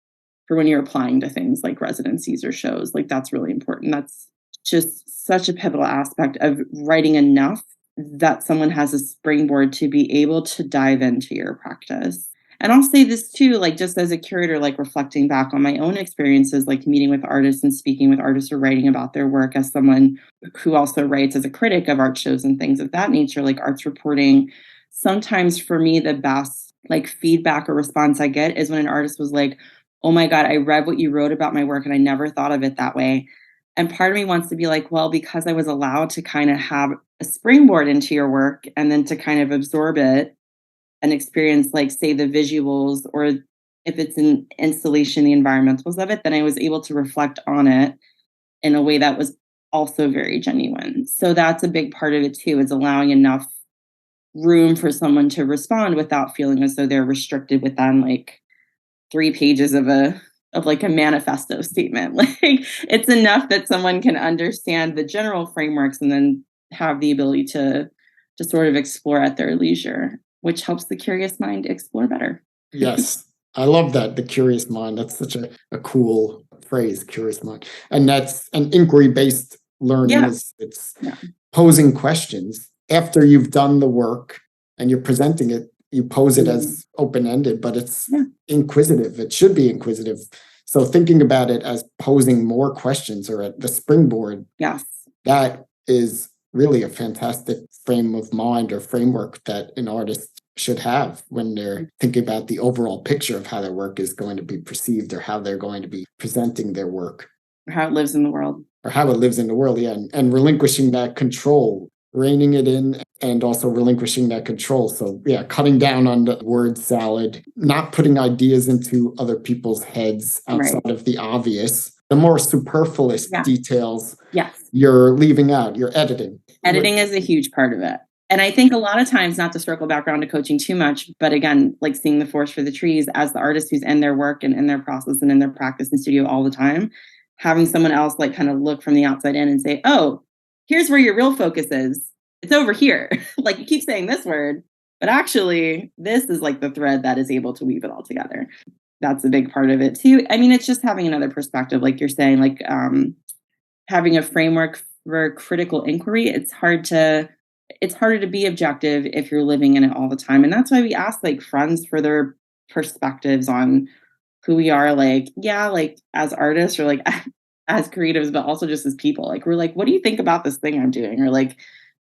for when you're applying to things like residencies or shows. Like, that's really important. That's just such a pivotal aspect of writing enough that someone has a springboard to be able to dive into your practice. And I'll say this too, like, just as a curator, like reflecting back on my own experiences, like meeting with artists and speaking with artists or writing about their work, as someone who also writes as a critic of art shows and things of that nature, like arts reporting. Sometimes for me, the best like feedback or response I get is when an artist was like, oh my God, I read what you wrote about my work and I never thought of it that way. And part of me wants to be like, well, because I was allowed to kind of have a springboard into your work and then to kind of absorb it and experience, like, say, the visuals, or if it's an installation, the environmentals of it, then I was able to reflect on it in a way that was also very genuine. So that's a big part of it too, is allowing enough room for someone to respond without feeling as though they're restricted within like 3 pages of a manifesto statement. Like, it's enough that someone can understand the general frameworks and then have the ability to sort of explore at their leisure, which helps the curious mind explore better. Yes. I love that. The curious mind. That's such a cool phrase, curious mind. And that's an inquiry-based learning. It's posing questions after you've done the work and you're presenting it. You pose it as open-ended, but it's inquisitive. It should be inquisitive. So thinking about it as posing more questions or at the springboard, that is really a fantastic frame of mind or framework that an artist should have when they're thinking about the overall picture of how their work is going to be perceived or how they're going to be presenting their work. Or how it lives in the world. And relinquishing that control. reining it in and also relinquishing that control. So yeah, cutting down on the word salad, not putting ideas into other people's heads outside of the obvious. The more superfluous details, you're leaving out, you're editing. Editing is a huge part of it. And I think a lot of times, not to circle back around to coaching too much, but again, like seeing the forest for the trees as the artist who's in their work and in their process and in their practice and studio all the time, having someone else like kind of look from the outside in and say, oh, here's where your real focus is. It's over here. Like you keep saying this word, but actually this is like the thread that is able to weave it all together. That's a big part of it too. I mean, it's just having another perspective, like you're saying, like having a framework for critical inquiry. It's harder to be objective if you're living in it all the time. And that's why we ask like friends for their perspectives on who we are, like, like as artists or like as creatives, but also just as people. Like, we're like, what do you think about this thing I'm doing? Or like,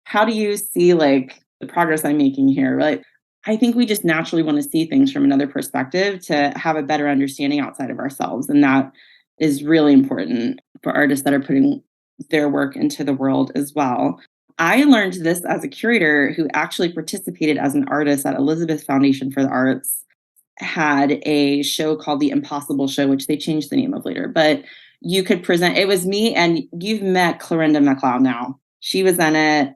how do you see like the progress I'm making here? Like, I think we just naturally want to see things from another perspective to have a better understanding outside of ourselves. And that is really important for artists that are putting their work into the world as well. I learned this as a curator who actually participated as an artist at Elizabeth Foundation for the Arts, had a show called The Impossible Show, which they changed the name of later. But you could present, it was me, and you've met Clorinda McLeod now. She was in it.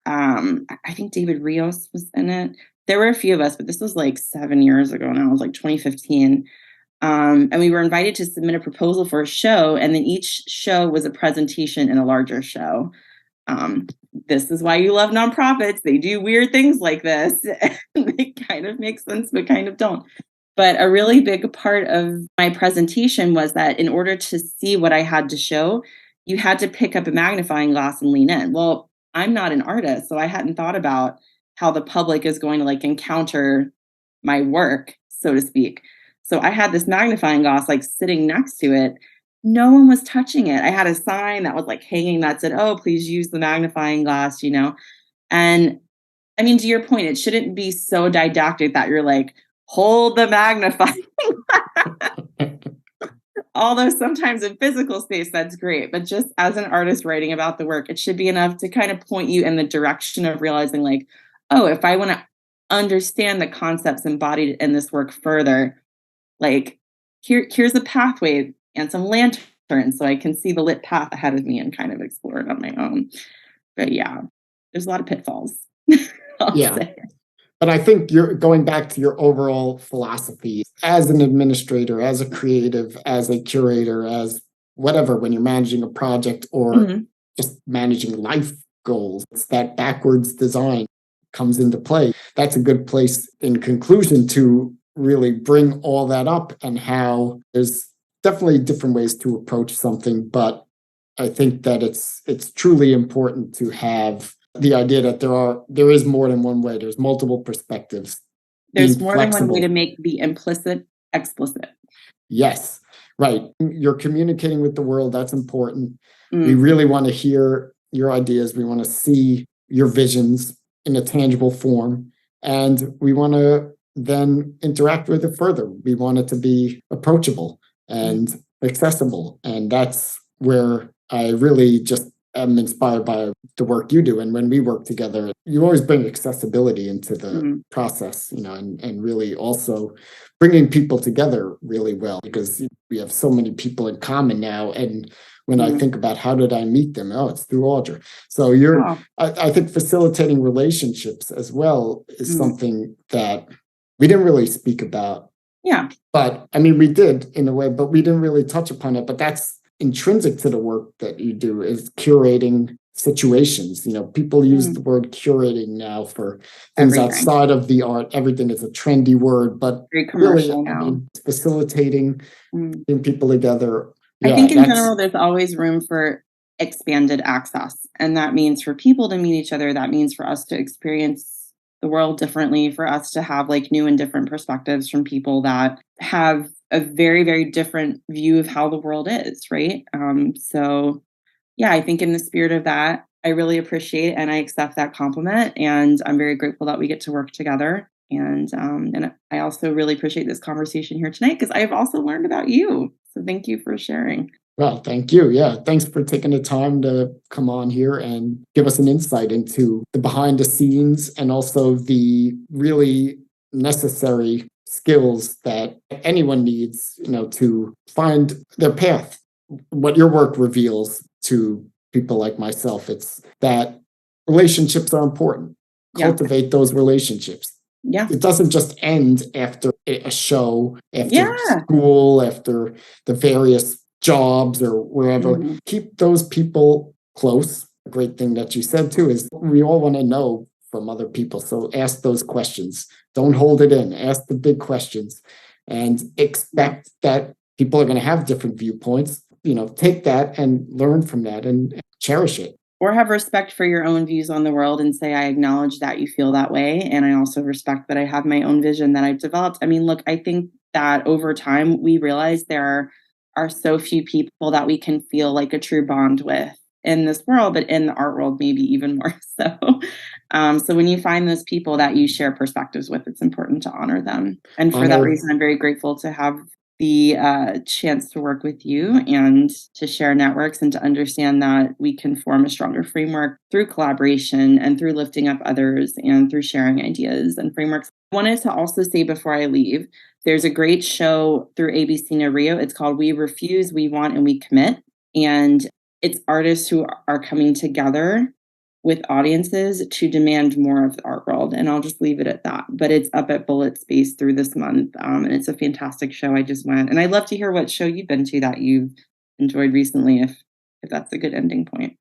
I think David Rios was in it. There were a few of us, but this was like 7 years ago now. It was like 2015. And we were invited to submit a proposal for a show, and then each show was a presentation in a larger show. This is why you love nonprofits. They do weird things like this. They kind of make sense, but kind of don't. But a really big part of my presentation was that in order to see what I had to show, you had to pick up a magnifying glass and lean in. Well, I'm not an artist, so I hadn't thought about how the public is going to like encounter my work, so to speak. So I had this magnifying glass like sitting next to it. No one was touching it. I had a sign that was like hanging that said, oh, please use the magnifying glass, you know? And I mean, to your point, it shouldn't be so didactic that you're like, hold the magnifying glass. Although sometimes in physical space, that's great. But just as an artist writing about the work, it should be enough to kind of point you in the direction of realizing like, oh, if I want to understand the concepts embodied in this work further, like here's a pathway and some lanterns so I can see the lit path ahead of me and kind of explore it on my own. But yeah, there's a lot of pitfalls. I'll say. But I think you're going back to your overall philosophy as an administrator, as a creative, as a curator, as whatever, when you're managing a project or just managing life goals, it's that backwards design comes into play. That's a good place in conclusion to really bring all that up, and how there's definitely different ways to approach something. But I think that it's truly important to have the idea that there is more than one way. There's multiple perspectives. There's more than one way to make the implicit explicit. Yes, right. You're communicating with the world. That's important. We really want to hear your ideas. We want to see your visions in a tangible form. And we want to then interact with it further. We want it to be approachable and accessible. And that's where I really just am inspired by the work you do. And when we work together, you always bring accessibility into the process, you know, and really also bringing people together really well, because we have so many people in common now. And when I think about how did I meet them? Oh, it's through Audra. So I think facilitating relationships as well is something that we didn't really speak about. Yeah. But I mean, we did in a way, but we didn't really touch upon it. But that's intrinsic to the work that you do, is curating situations. You know, people use the word curating now for things outside of the art. Everything is a trendy word, but very commercial really, now. I mean, facilitating, bringing people together. I think in general, there's always room for expanded access. And that means for people to meet each other. That means for us to experience the world differently, for us to have like new and different perspectives from people that have a very, very different view of how the world is, right? So yeah, I think in the spirit of that, I really appreciate and I accept that compliment. And I'm very grateful that we get to work together. And I also really appreciate this conversation here tonight, because I've also learned about you. So thank you for sharing. Well, thank you. Yeah, thanks for taking the time to come on here and give us an insight into the behind the scenes and also the really necessary skills that anyone needs, to find their path. What your work reveals to people like myself, it's that relationships are important. Yeah. Cultivate those relationships. Yeah. It doesn't just end after a show, after Yeah. school, after the various jobs or wherever. Mhm. Keep those people close. A great thing that you said too is we all want to know from other people. So ask those questions. Don't hold it in. Ask the big questions and expect that people are going to have different viewpoints. Take that and learn from that and cherish it. Or have respect for your own views on the world and say, I acknowledge that you feel that way. And I also respect that I have my own vision that I've developed. I mean, look, I think that over time, we realize there are so few people that we can feel like a true bond with in this world, but in the art world, maybe even more so. So when you find those people that you share perspectives with, it's important to honor them. And for that reason, I'm very grateful to have the chance to work with you and to share networks and to understand that we can form a stronger framework through collaboration and through lifting up others and through sharing ideas and frameworks. I wanted to also say before I leave, there's a great show through ABC No Rio. It's called We Refuse, We Want, and We Commit. And it's artists who are coming together with audiences to demand more of the art world. And I'll just leave it at that. But it's up at Bullet Space through this month. And it's a fantastic show. I just went. And I'd love to hear what show you've been to that you've enjoyed recently, if that's a good ending point.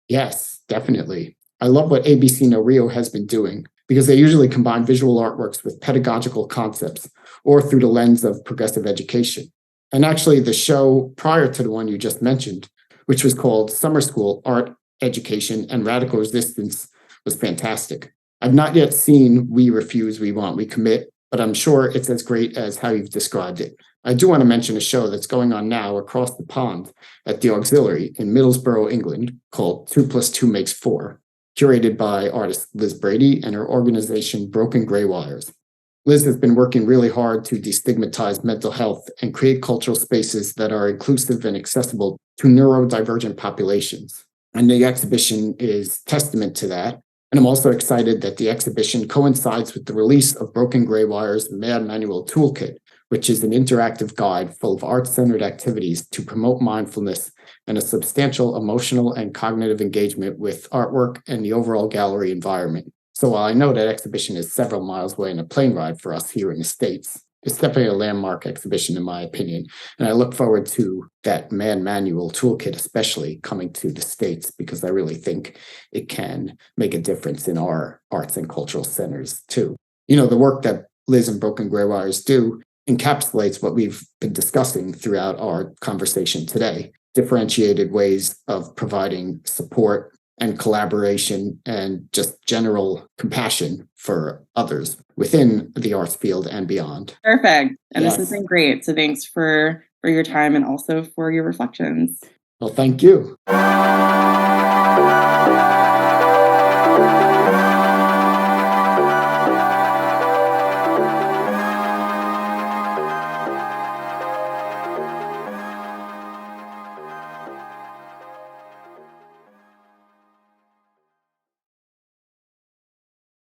Yes, definitely. I love what ABC No Rio has been doing because they usually combine visual artworks with pedagogical concepts or through the lens of progressive education. And actually, the show prior to the one you just mentioned, which was called Summer School Art Education and Radical Resistance, was fantastic. I've not yet seen We Refuse, We Want, We Commit, but I'm sure it's as great as how you've described it. I do want to mention a show that's going on now across the pond at the Auxiliary in Middlesbrough, England, called 2 + 2 Makes 4, curated by artist Liz Brady and her organization Broken Gray Wires. Liz has been working really hard to destigmatize mental health and create cultural spaces that are inclusive and accessible to neurodivergent populations. And the exhibition is testament to that. And I'm also excited that the exhibition coincides with the release of Broken Gray Wire's Mad Manual Toolkit, which is an interactive guide full of art-centered activities to promote mindfulness and a substantial emotional and cognitive engagement with artwork and the overall gallery environment. So while I know that exhibition is several miles away in a plane ride for us here in the States, it's definitely a landmark exhibition, in my opinion. And I look forward to that Mad Manual Toolkit, especially coming to the States, because I really think it can make a difference in our arts and cultural centers, too. The work that Liz and Broken Gray Wires do encapsulates what we've been discussing throughout our conversation today. Differentiated ways of providing support and collaboration and just general compassion for others within the arts field and beyond. Perfect. And Yes. This has been great. So thanks for your time and also for your reflections. Well, thank you.